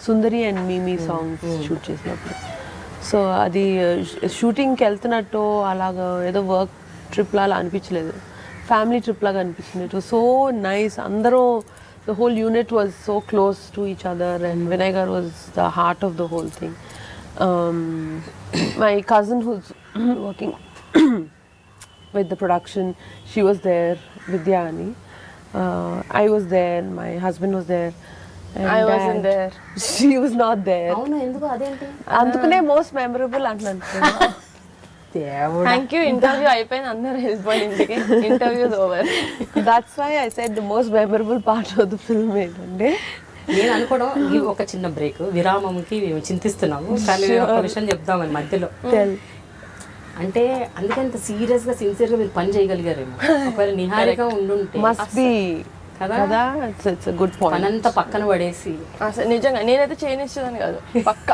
Sundari and Mimi songs shoot చేసినప్పుడు. So అది షూటింగ్కి వెళ్తున్నట్టు అలాగా ఏదో వర్క్ ట్రిప్ లాగా అనిపించలేదు, ఫ్యామిలీ ట్రిప్ లాగా అనిపించింది. It was so nice. అందరూ the whole unit was so close to each other, and Vinayagar was the heart of the whole thing. My cousin who's working with the production, she was there, Vidyani. I was there, my husband was there. And I wasn't there. She was not there. అవును, ఎందుకు అదేంటి? అందుకనే most memorable అంటున్నాను. దేవుడా. Thank you, interview అయిపోయింది, అందరూ వెళ్ళిపోయి ఇంటికి, interviews over. That's why I said the most memorable part of the film ఏంటంటే, నేను అనుకోవడం ఈ ఒక చిన్న బ్రేక్ విరామంకి మేము చింతిస్తున్నాము, కానీ ఒక విషయం చెప్దామని మధ్యలో. అంటే అందుకే అంత సీరియస్గా సిన్సియర్గా మీరు పని చేయగలిగారేమో. ఒకవేళ నిహారిక ఉండుంటే must be కదా, it's a good point. పనంతా పక్కన పడేసి అసలు నిజంగా నేనైతే చేయనిచ్చేదాన్ని కాదు, పక్క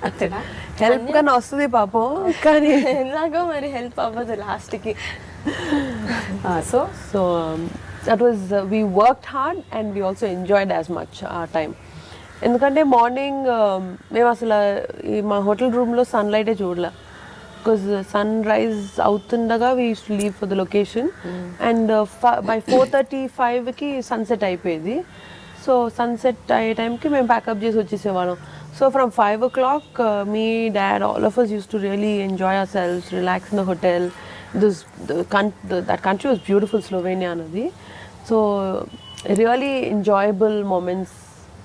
అంతేనా? హెల్ప్ కన్నా వస్తుంది పాపం, కానీ ఎలాగో మరి హెల్ప్ అవ్వదు లాస్ట్కి. So so that was we worked hard and we also enjoyed as much our time. ఎందుకంటే మార్నింగ్ మేము అసలు మా హోటల్ రూమ్లో సన్లైటే చూడలే, బికాజ్ సన్ రైజ్ అవుతుండగా we use to leave for the location, and by 4:35కి సన్సెట్ అయిపోయేది. సో సన్సెట్ అయ్యే టైంకి మేము ప్యాకప్ చేసి వచ్చేసేవాళ్ళం. So from 5 o'clock, me, dad, all of us used to really enjoy ourselves, relax in the hotel. That country was beautiful, Slovenia anadi. So really enjoyable moments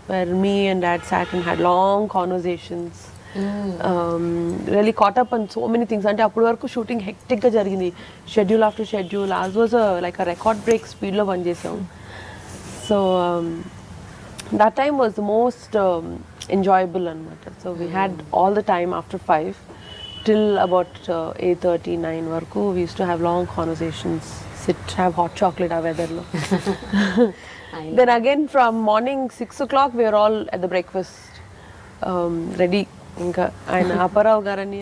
where me and dad sat and had long conversations. Really caught up on so many things. Ante appudu varaku shooting hectic ga jarigindi, schedule after schedule. Ours was like a record break speed lo run chesam. So that time was the most enjoyable anamata. So we had all the time after 5 till about 8:30, 9 varaku we used to have long conversations, sit, have hot chocolate a weather lo. Then again from morning 6 o'clock we were all at the breakfast ready. ఇంకా ఆయన అప్పారావు గారని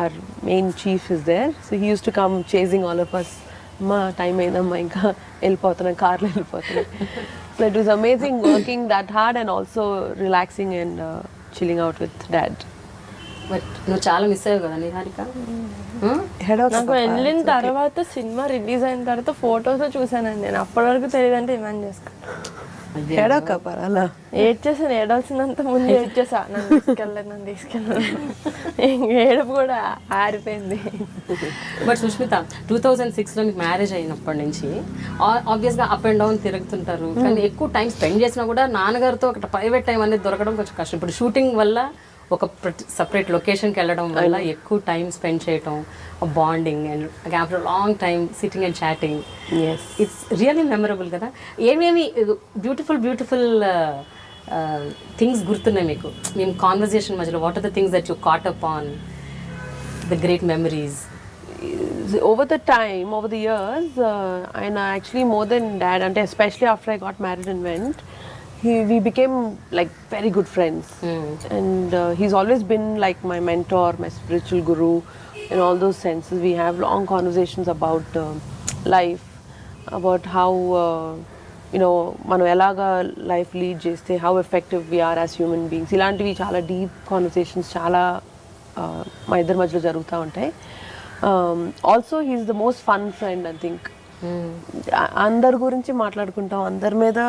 our main chief is there, so he used to come chasing all of us. అమ్మా time అయిందమ్మా, ఇంకా వెళ్ళిపోతున్నాం, కార్లో వెళ్ళిపోతున్నాం. So it was amazing working that hard and also relaxing and chilling out with dad. But నువ్వు చాలా miss అయ్యావు కదా నిహారిక. నాకు వెళ్ళిన తర్వాత సినిమా రిలీజ్ అయిన తర్వాత ఫొటోస్ చూసానండి నేను, అప్పటి వరకు తెలియదంటే ఇమాన్ చేసుకో. అలా ఏడ్చేసాను, ఏడాల్సినంత ముందు ఏడ్చేసా, నన్ను తీసుకెళ్ళాను. ఏడుపు కూడా ఆరిపోయింది. బట్ సుష్మిత 2006లో మీకు మ్యారేజ్ అయినప్పటి నుంచి ఆబ్వియస్గా అప్ అండ్ డౌన్ తిరుగుతుంటారు, కానీ ఎక్కువ టైం స్పెండ్ చేసినా కూడా నాన్నగారితో ఒక ప్రైవేట్ టైం అనేది దొరకడం కొంచెం కష్టం. ఇప్పుడు షూటింగ్ వల్ల ఒక సపరేట్ లొకేషన్కి వెళ్ళడం వల్ల ఎక్కువ టైం స్పెండ్ చేయటం, bonding and after long time sitting and chatting, it's really memorable కదా. ఏమేమి బ్యూటిఫుల్ థింగ్స్ గుర్తున్నాయి మీకు మేము కాన్వర్జేషన్ మధ్యలో? What are the things that you caught up on the great memories? Over the years, and actually more than dad, and especially after I got married and went, we became like very good friends. And he's always been like my mentor, my spiritual guru in all those senses. We have long conversations about life, about how మనం ఎలాగా life lead చేస్తే how effective we are as human beings. ఇలాంటివి చాలా deep conversations చాలా మా ఇద్దరి మధ్యలో జరుగుతూ ఉంటాయి. Also he's the most fun friend I think. అందరి గురించి మాట్లాడుకుంటాం, అందరి మీద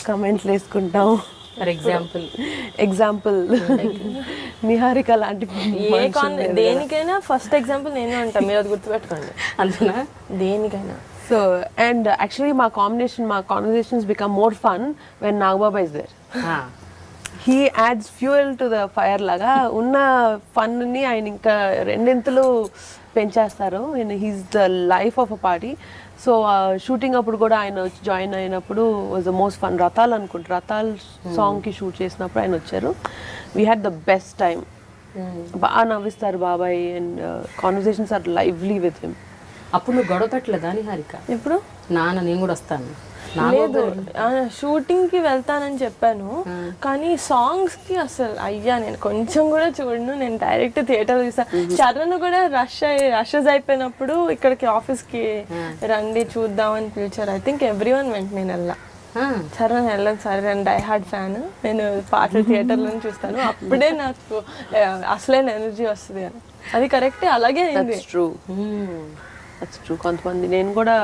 కమెంట్లు వేసుకుంటాం. ఫర్ ఎగ్జాంపుల్ నిహారిక లాంటి దేనికైనా ఫస్ట్ ఎగ్జాంపుల్ నేనే ఉంటాను, మీరు అది గుర్తుపెట్టుకోండి. అంతేనా? దేనికైనా. So and actually my conversations become more fun when Nagbaba is there. He adds fuel to the fire laga. ఉన్న ఫన్ ని ఆయన ఇంకా రెండింతలు పెంచేస్తారు. and he's the life of a party. So shooting అప్పుడు కూడా ఆయన వచ్చి జాయిన్ అయినప్పుడు was the most fun. Rathaalu సాంగ్కి షూట్ చేసినప్పుడు ఆయన వచ్చారు. We had the best time. బాగా నవ్విస్తారు బాబాయ్, and conversations are lively with him. అప్పుడు నువ్వు గొడవ పెట్టలేదా నిహారిక? ఎప్పుడు? నేను కూడా వస్తాను. లేదు షూటింగ్కి వెళ్తానని చెప్పాను, కానీ సాంగ్స్కి అసలు అయ్యా నేను కొంచెం కూడా చూడను. నేను డైరెక్ట్ థియేటర్ చూసాను. చరణ్ కూడా రషెస్ అయిపోయినప్పుడు ఇక్కడికి ఆఫీస్కి రండి చూద్దామని పిలిచారు. ఐ థింక్ ఎవ్రీ వన్ వెంట, నేను వెళ్ళా. చరణ్ వెళ్ళను సార్, నేను డై హార్డ్ ఫ్యాన్, నేను పాటలు థియేటర్లో చూస్తాను, అప్పుడే నాకు అసలైన ఎనర్జీ వస్తుంది అని. అది కరెక్టే, అలాగే అయింది. That's true. కొంతమంది నేను కూడా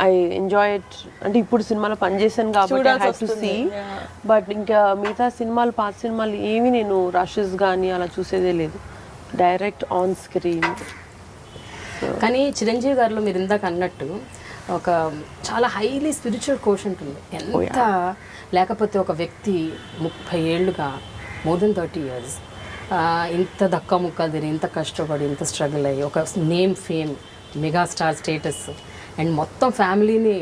ఐ ఎంజాయ్ ఇట్, అంటే ఇప్పుడు సినిమాలో పనిచేసాను కాబట్టి I have to see. But ఇంకా మిగతా సినిమాలు, పాత సినిమాలు ఏమి నేను రషెస్ కానీ అలా చూసేదే లేదు, డైరెక్ట్ ఆన్ స్క్రీన్. కానీ చిరంజీవి గారిలో మీరు ఇందాక అన్నట్టు ఒక చాలా హైలీ స్పిరిచువల్ కోషంట్ ఉంది. ఎంత లేకపోతే ఒక వ్యక్తి 30 ఏళ్ళుగా మోర్ దెన్ 30 years ఇంత దక్క ముక్కలు తిని, ఇంత కష్టపడి, ఇంత స్ట్రగుల్ అయ్యి, ఒక name, fame, megastar status and మొత్తం ఫ్యామిలీని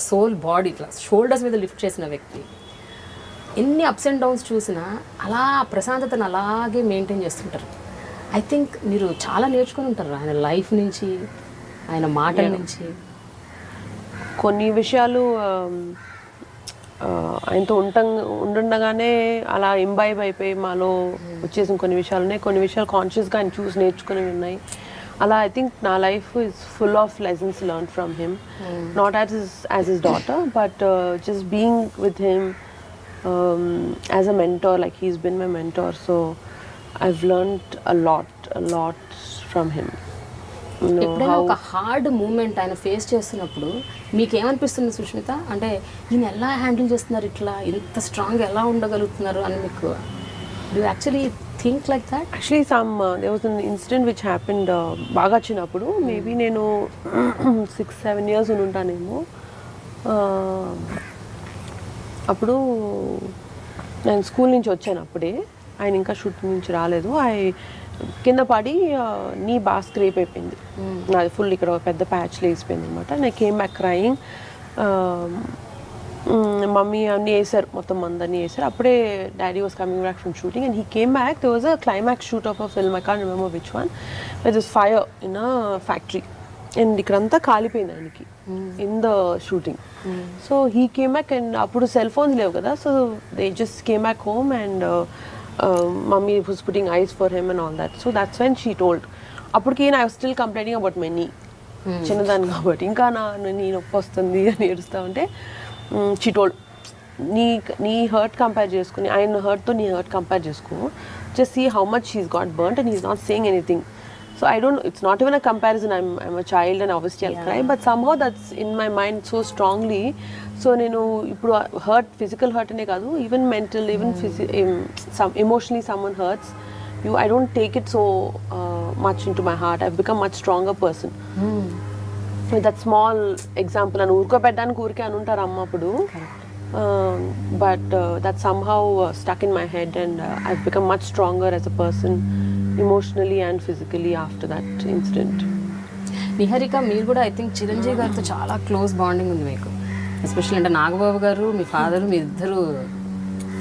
సోల్ బాడీ ఇట్లా షోల్డర్స్ మీద లిఫ్ట్ చేసిన వ్యక్తి ఎన్ని అప్స్ అండ్ డౌన్స్ చూసినా అలా ప్రశాంతతను అలాగే మెయింటైన్ చేస్తుంటారు. ఐ థింక్ మీరు చాలా నేర్చుకొని ఉంటారు ఆయన లైఫ్ నుంచి, ఆయన మాటల నుంచి. కొన్ని విషయాలు ఆయనతో ఉంటుండగానే అలా ఇంబైబ్ అయిపోయి మాలో వచ్చేసిన కొన్ని విషయాలు ఉన్నాయి. కొన్ని విషయాలు కాన్షియస్గా ఆయన చూసి నేర్చుకునేవి ఉన్నాయి. అలా ఐ థింక్ నా life is full of lessons learn from him, not as his daughter, but just being with him as a mentor. Like he's been my mentor, so I've learned a lot from him. ఎప్పుడైనా ఒక hard moment ఆయన face చేస్తున్నప్పుడు మీకు ఏమనిపిస్తుంది సుష్మిత? అంటే ఈయన ఎలా handle చేస్తున్నారు, ఇట్లా ఇంత స్ట్రాంగ్ ఎలా ఉండగలుగుతున్నారు అని మీకు do actually think like that? Actually there was an incident which happened బాగా చిన్నప్పుడు, మేబీ నేను 6-7 years ఉంటానేమో. అప్పుడు నేను స్కూల్ నుంచి వచ్చాను, అప్పుడే ఆయన ఇంకా షూటింగ్ నుంచి రాలేదు. కింద పడి నీ బాగా స్క్రేప్ అయిపోయింది, నాది ఫుల్ ఇక్కడ పెద్ద ప్యాచ్ లేసిపోయింది అనమాట. నేను కేమ్ బ్యాక్ క్రయింగ్. మమ్మీ అన్నీ వేసారు, మొత్తం మందన్నీ వేసారు. అప్పుడే daddy was coming back from shooting and he came back. There was a climax shoot of a film, I can't remember which one. It was fire in a factory and ఇక్కడంతా కాలిపోయింది ఆయనకి in the shooting. So he came back and అప్పుడు cell phones లేవు కదా, so they just came back home and mummy was putting ice for him and all that. So that's when she told. అప్పటికి I was still complaining about many. చిన్నదాన్ని కాబట్టి ఇంకా నీ నొప్పి వస్తుంది అని ఏడుస్తూ ఉంటే she told, నీ హర్ట్ కంపేర్ చేసుకుని ఆయన హర్ట్తో నీ హర్ట్ కంపేర్ చేసుకో, just see how much he's got burnt and he's not saying anything. So I don't, it's not even a comparison. I'm a child and obviously I'll cry, but somehow that's in my mind so strongly. So నేను ఇప్పుడు hurt, physical hurt అనే కాదు, even mental, even emotionally someone hurts you, I don't take it so much into my heart. I've become much stronger person. With that small example, and ఊరుకోబెట్టడానికి ఊరికే అని ఉంటారు అమ్మ అప్పుడు, but that somehow stuck in my head and I've become much stronger as a person emotionally and physically after that incident. Niharika, మీరు కూడా I think Chiranjeevi గారితో చాలా close bonding ఉంది మీకు, ఎస్పెషల్లీ అంటే నాగబాబు గారు, మీ ఫాదరు, మీ ఇద్దరు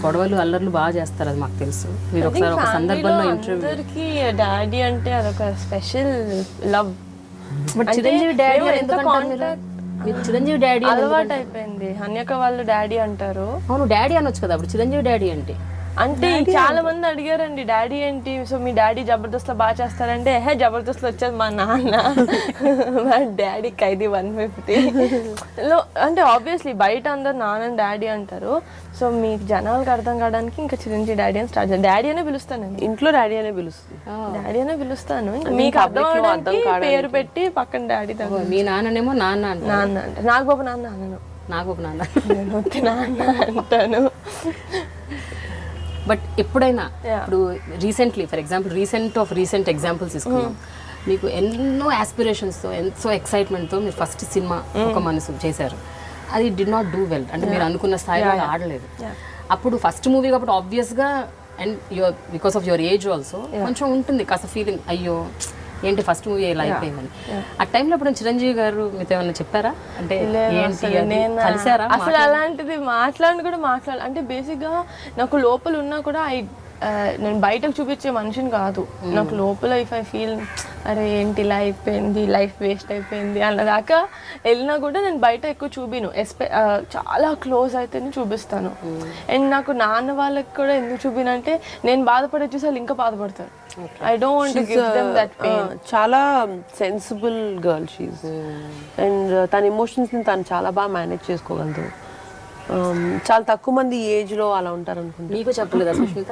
గొడవలు అల్లర్లు బాగా చేస్తారు, అది మాకు తెలుసు. మీరు ఒకసారి ఒక సందర్భంలో ఇంటర్వ్యూకి డాడీ అంటే అదొక special love. But Chiranjeevi daddy ఎందుకంటారు మీరు? చిరంజీవి డాడీ అలవాటు అయిపోయింది, అన్యక వాళ్ళు డాడీ అంటారు. అవును, డాడీ అనొచ్చు కదా అప్పుడు, చిరంజీవి డాడీ అంటే చాలా మంది అడిగారండి డాడీ ఏంటి, సో మీ డాడీ జబర్దస్త్ లో బాగా చేస్తారంటే, జబర్దస్త్ లో వచ్చేది మా నాన్న, మా డాడీ ఖైదీ 150 లో. అంటే ఆబ్వియస్లీ బయట అందరు నాన్న డాడీ అంటారు, సో మీకు జనాలకు అర్థం కావడానికి ఇంకా చిరంజీవి డాడీ అని స్టార్ట్ చేయాలి. డాడీ అనే పిలుస్తాను నేను, ఇంట్లో డాడీ అనే పిలుస్తుంది, డాడీ అనే పిలుస్తాను. మీకు అర్థం అవడానికి పేరు పెట్టి పక్కన డాడీ. మీ నాన్ననేమో నాన్న అంటే నాగబాబు నాన్న అన్నను, నాగబాబు నాన్న, నేను నాన్న అంటాను. బట్ ఎప్పుడైనా ఇప్పుడు recently, for example recent examples తీసుకున్నాం, మీకు ఎన్నో ఆస్పిరేషన్స్తో, ఎంతో ఎక్సైట్మెంట్తో మీరు ఫస్ట్ సినిమా ఒక మనసు చేశారు, అది డిడ్ నాట్ డూ వెల్, అంటే మీరు అనుకున్న స్థాయిలో ఆడలేదు. అప్పుడు ఫస్ట్ మూవీ కాబట్టి ఆబ్వియస్గా, and because of your age also కొంచెం ఉంటుంది కాస్త ఫీలింగ్, అయ్యో ఏంటి ఫస్ట్ మూవీ ఇలా అయిపోయిందని. ఆ టైంలో ఇప్పుడు చిరంజీవి గారు మీతో ఏమన్నా చెప్పారా? అంటే కలిసారా? అసలు అలాంటిది మాట్లాడి అంటే బేసిక్గా నాకు లోపల ఉన్నా కూడా నేను బయటకు చూపించే మనిషిని కాదు. నాకు లోపల ఇఫ్ ఐ ఫీల్ అరే ఏంటి ఇలా అయిపోయింది, లైఫ్ వేస్ట్ అయిపోయింది అన్నదాకా వెళ్ళినా కూడా నేను బయట ఎక్కువ చూపిను. చాలా క్లోజ్ అయితేనే చూపిస్తాను. అండ్ నాకు నాన్న వాళ్ళకి కూడా ఎందుకు చూపినంటే నేను బాధపడే చూసి వాళ్ళు ఇంకా బాధపడతారు. I don't want to give them that pain. చాలా సెన్సిబుల్ గర్ల్ షీస్. అండ్ తన ఎమోషన్స్ ని తను చాలా బాగా మేనేజ్ చేసుకోగలదు. చాలా తక్కువ మంది ఏజ్ లో అలా ఉంటారు అనుకుంటా. మీకు చెప్పలేదా Sushmita?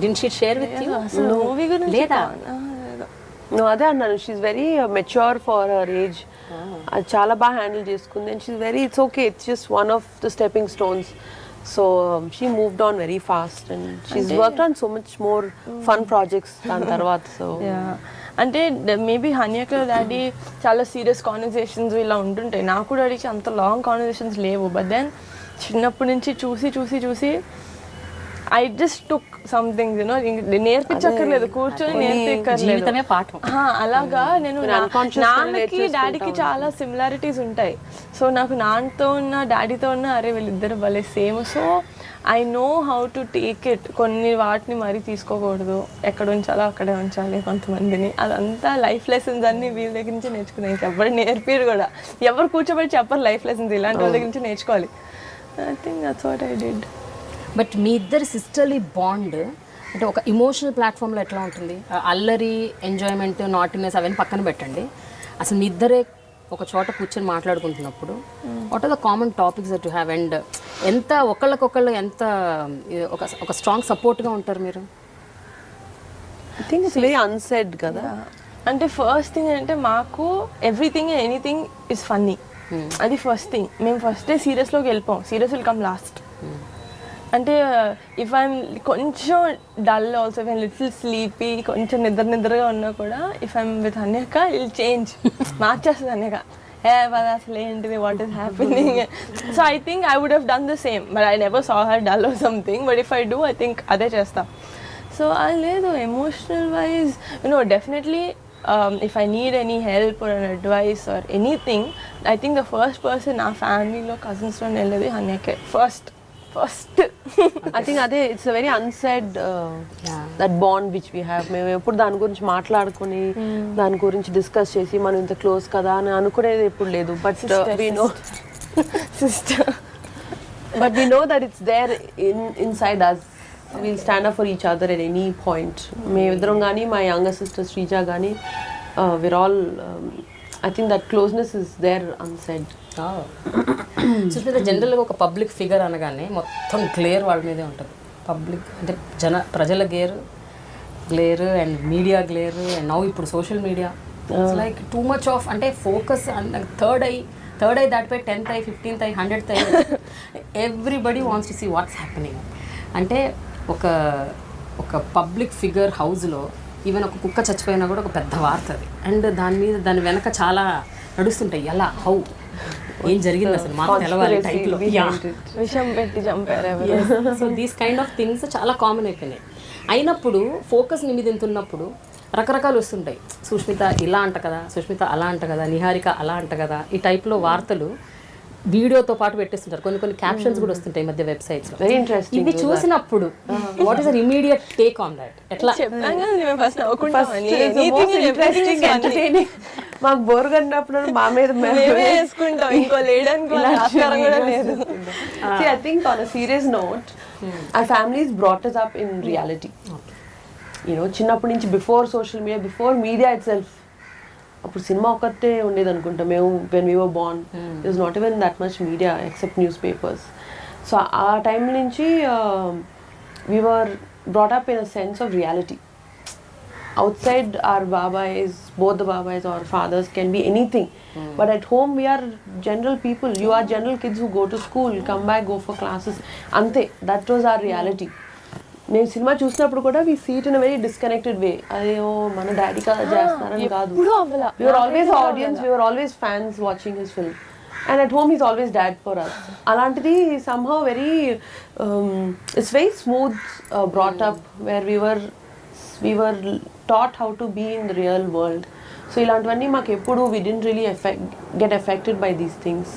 Didn't she share with you? అసలు మూవీ గురించి లేదా? అదే అన్నాను, she's very mature for her age. అది చాలా బాగా హ్యాండిల్ చేసుకుంది. And she's very it's okay, it's just one of the stepping stones. So she moved on very fast and she worked on so much more fun projects దాని తర్వాత. సో అంటే maybe హన్యక daddy చాలా సీరియస్ కాన్వర్సేషన్స్ ఇలా ఉంటుంటాయి. నాకు డాడీకి అంత లాంగ్ కాన్వర్సేషన్స్ లేవు. బట్ దెన్ చిన్నప్పటి నుంచి చూసి I just took something you know, నేర్పించక్కర్లేదు, కూర్చొని నేర్పించక్కర్లేదు. అలాగా నేను నాన్నకి డాడీకి చాలా సిమిలారిటీస్ ఉంటాయి. సో నాకు నాన్నతో ఉన్న డాడీతో ఉన్న అరే వీళ్ళిద్దరు భలే same. So I know how to take it. కొన్ని వాటిని మరీ తీసుకోకూడదు, ఎక్కడ ఉంచాలో అక్కడే ఉంచాలి కొంతమందిని. అదంతా లైఫ్ లెసన్స్ అన్ని వీళ్ళ దగ్గర నుంచి నేర్చుకున్నాను. ఇంకెవ్వరు నేర్పిరు కూడా, ఎవరు కూర్చోబెట్టి చెప్పరు లైఫ్ లెసన్స్, ఇలాంటి వాళ్ళ దగ్గర నుంచి నేర్చుకోవాలి. I think that's what I did. But మీ ఇద్దరి సిస్టర్లీ బాండ్ అంటే ఒక ఇమోషనల్ ప్లాట్ఫామ్లో ఎట్లా ఉంటుంది? అల్లరి, ఎంజాయ్మెంట్, నాటినెస్ అవన్నీ పక్కన పెట్టండి. అసలు మీ ఇద్దరే ఒక చోట కూర్చొని మాట్లాడుకుంటున్నప్పుడు what are the common topics that you have? And ఎంత ఒకళ్ళకొకళ్ళు ఎంత ఒక స్ట్రాంగ్ సపోర్ట్గా ఉంటారు మీరు? I think it's very unsaid కదా. అంటే ఫస్ట్ థింగ్ అంటే మాకు ఎవ్రీథింగ్ ఎనీథింగ్ ఇస్ ఫన్నీ. అది ఫస్ట్ థింగ్. మేము ఫస్ట్ డే సీరియస్లోకి వెళ్ళిపోం. Serious will come last. అంటే ఇఫ్ ఐఎమ్ కొంచెం dull also, if I'm little sleepy, కొంచెం నిద్రగా ఉన్నా కూడా if I'm with Anyaka it'll change, మార్చేస్తుంది అన్యక. అసలు ఏంటిది, what is happening? So I think I would have done the same, but I never saw her dull or something. But if I do, I think అదే చేస్తా. సో అది లేదు. Emotional wise definitely if I need any help or an advice or anything, I think the first person నా ఫ్యామిలీలో కజిన్స్లో వెళ్ళేది హన్యకే first. I think అదే it's a very unsaid that bond which we have. మేము ఎప్పుడు దాని గురించి మాట్లాడుకుని దాని గురించి డిస్కస్ చేసి మనం ఇంత క్లోజ్ కదా అని అనుకునేది ఎప్పుడు లేదు. But we know that it's there inside us. We'll stand up for each other at any point. మేమిద్దరం కానీ మా యంగర్ సిస్టర్ శ్రీజ కానీ we're all I think that closeness is there unsaid. Sushmita, జనరల్గా ఒక పబ్లిక్ ఫిగర్ అనగానే మొత్తం గ్లేర్ వాళ్ళ మీదే ఉంటుంది. పబ్లిక్ అంటే ప్రజల glare and media glare and now ఇప్పుడు social media it's like too much of అంటే ఫోకస్. థర్డ్ ఐ దాటిపోయి 10th eye 15th eye 100th eye everybody wants to see what's happening. అంటే ఒక పబ్లిక్ ఫిగర్ హౌస్లో even ఒక కుక్క చచ్చిపోయినా కూడా ఒక పెద్ద వార్త అది. అండ్ దాని వెనక చాలా నడుస్తుంటాయి. ఎలా, హౌ, ఏం జరిగింది అసలు మాకు తెలవాలి టైప్లో, విషం పెట్టి చంపారు. So these kind of things చాలా కామన్ అయిపోయినాయి. అయినప్పుడు ఫోకస్ నీ మీద ఎంత ఉన్నప్పుడు రకరకాలు వస్తుంటాయి. సుష్మిత ఇలా అంట కదా, సుష్మిత అలా అంట కదా, నిహారిక అలా అంట కదా, ఈ టైప్లో వార్తలు వీడియోతో పాటు పెట్టేస్తుంటారు. కొన్ని క్యాప్షన్స్ కూడా వస్తుంటాయి మధ్య వెబ్సైట్స్ లో. Very interesting. ఇవి చూసినప్పుడు what is immediate take on that? ఎట్లా మాకు బోర్ కన్నప్పుడు మా మీద వేసుకుంటాం, ఇంకో లేడని లేదు. I think on a serious note, our families brought us up in reality. చిన్నప్పటి నుంచి before social media, before media it self, అప్పుడు సినిమా ఒక్కటే ఉండేది అనుకుంటా మేము when we were born. It was not even that much media except news papers. So ఆ time నుంచి we were brought up in a sense of reality. Outside our babais, both the babais or fathers can be anything. But at home we are general people. You are general kids who go to school, come back, go for classes. Ante, that was our reality. నేను cinema చూసినప్పుడు కూడా we see it in a very disconnected way. అయ్యో మన daddy కదా చేస్తున్నారని కాదు. We were always audience, we were always fans watching his film. And at home he's always dad for us. అలాంటిది somehow very it's very smooth brought up where we were taught how to be in the real world. So ఇలాంటివన్నీ మాకు ఎప్పుడు we didn't really get affected by these things.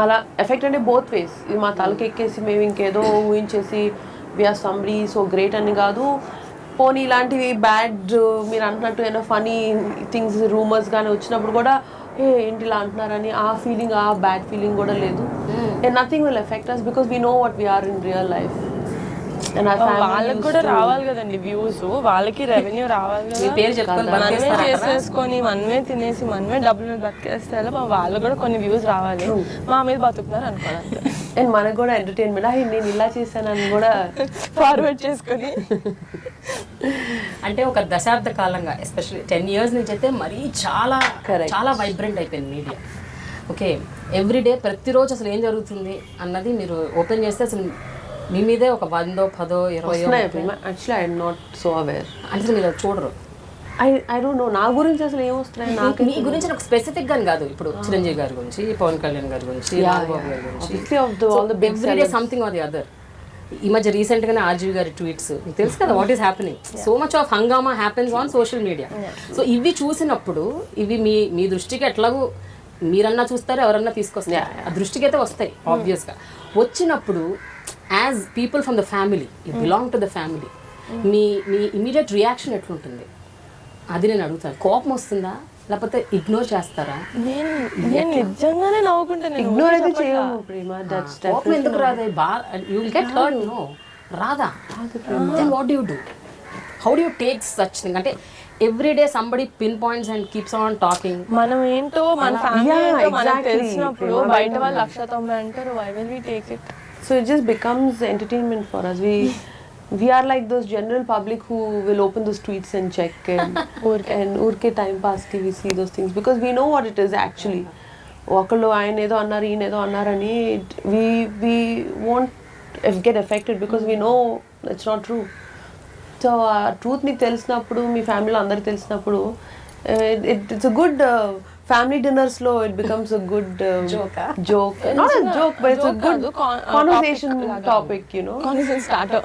అలా effect అంటే both ways. ఇది మా తలకి ఎక్కేసి మేము ఇంకేదో ఊహించేసి వీఆర్ సంబడి సో గ్రేట్ అని కాదు. పోనీ ఇలాంటివి బ్యాడ్ మీరు అంటున్నట్టు ఏదో ఫనీ థింగ్స్ రూమర్స్ కానీ వచ్చినప్పుడు కూడా ఏంటి ఇలా అంటున్నారని ఆ ఫీలింగ్, ఆ బ్యాడ్ ఫీలింగ్ కూడా లేదు. And nothing will affect us because we know what we're in real life. వాళ్ళకి కూడా రావాలి కదండి వ్యూస్, వాళ్ళకి రెవెన్యూ రావాలి కదా. మనమే చేసేసుకొని మనమే తినేసి మనమే డబ్బులు బతికేస్తే వాళ్ళకి కూడా కొన్ని వ్యూస్ రావాలి. మా మీద బతుకుతున్నారు అనుకోవాలి. అండ్ మనకు కూడా ఎంటర్టైన్మెంట్, నేను ఇలా చేశానని కూడా ఫార్వర్డ్ చేసుకొని. అంటే ఒక దశాబ్ద కాలంగా ఎస్పెషల్లీ 10 years నుంచి అయితే మరీ చాలా చాలా వైబ్రెంట్ అయిపోయింది మీడియా. ఓకే, ఎవ్రీడే ప్రతిరోజు అసలు ఏం జరుగుతుంది అన్నది మీరు ఓపెన్ చేస్తే అసలు మీ మీదే ఒక 100, 10, 20. Actually I'm not so aware. అంటే మీరు చూడరు. ఐ డోంట్ నో నా గురించి అసలు ఏమొస్తున్నాయి. నాకు మీ గురించి నాకు స్పెసిఫిక్ గాని కాదు, ఇప్పుడు చిరంజీవి గారి గురించి, పవన్ కళ్యాణ్ గారి గురించి, రాఘబాబు గారి గురించి, everyday something or the other. ఈ మధ్య రీసెంట్ గానే ఆర్జీవి గారి ట్వీట్స్ మీకు తెలుసు కదా, what is happening. So much of hungama happens on social media. So ఇవి చూసినప్పుడు ఇవి మీ దృష్టికి ఎట్లాగూ మీరన్నా చూస్తారు, ఎవరన్నా తీసుకొస్తారు, ఆ దృష్టికి అయితే వస్తాయి ఆబ్వియస్గా. వచ్చినప్పుడు as people from the family, you belong to the family, me immediate reaction ఎట్లుంటుంది అది నేను అడుగుతాను. కోపం వస్తుందా లేకపోతే ఇగ్నోర్ చేస్తారా? నేను నిజంగానే నవ్వుకుంటాను. ఇగ్నోర్ అయితే చేయము ప్రేమ. కోపం ఎందుకు రాదా? You will get hurt. No, రాదా? Then what do you do? How do you take such thing? అంటే everyday somebody pin points and keeps on talking. మనం ఏంటో మన ఫ్యామిలీ ఏంటో మనకు తెలిసినప్పుడు బయట వాళ్ళు 190 అంటారు. Why will we take it? So it just becomes entertainment for us. We are like those general public who will open those tweets and check and urke time pass ki we see those things because we know what it is actually. Okallo ayan edo annaru een edo annarani we won't get affected because we know it's not true. So truth meeku telisnappudu mee family lo andaru telisnappudu it's a good family dinners lo it becomes a good joke. Not a joke but it's a good conversation topic, you know. Conversation starter.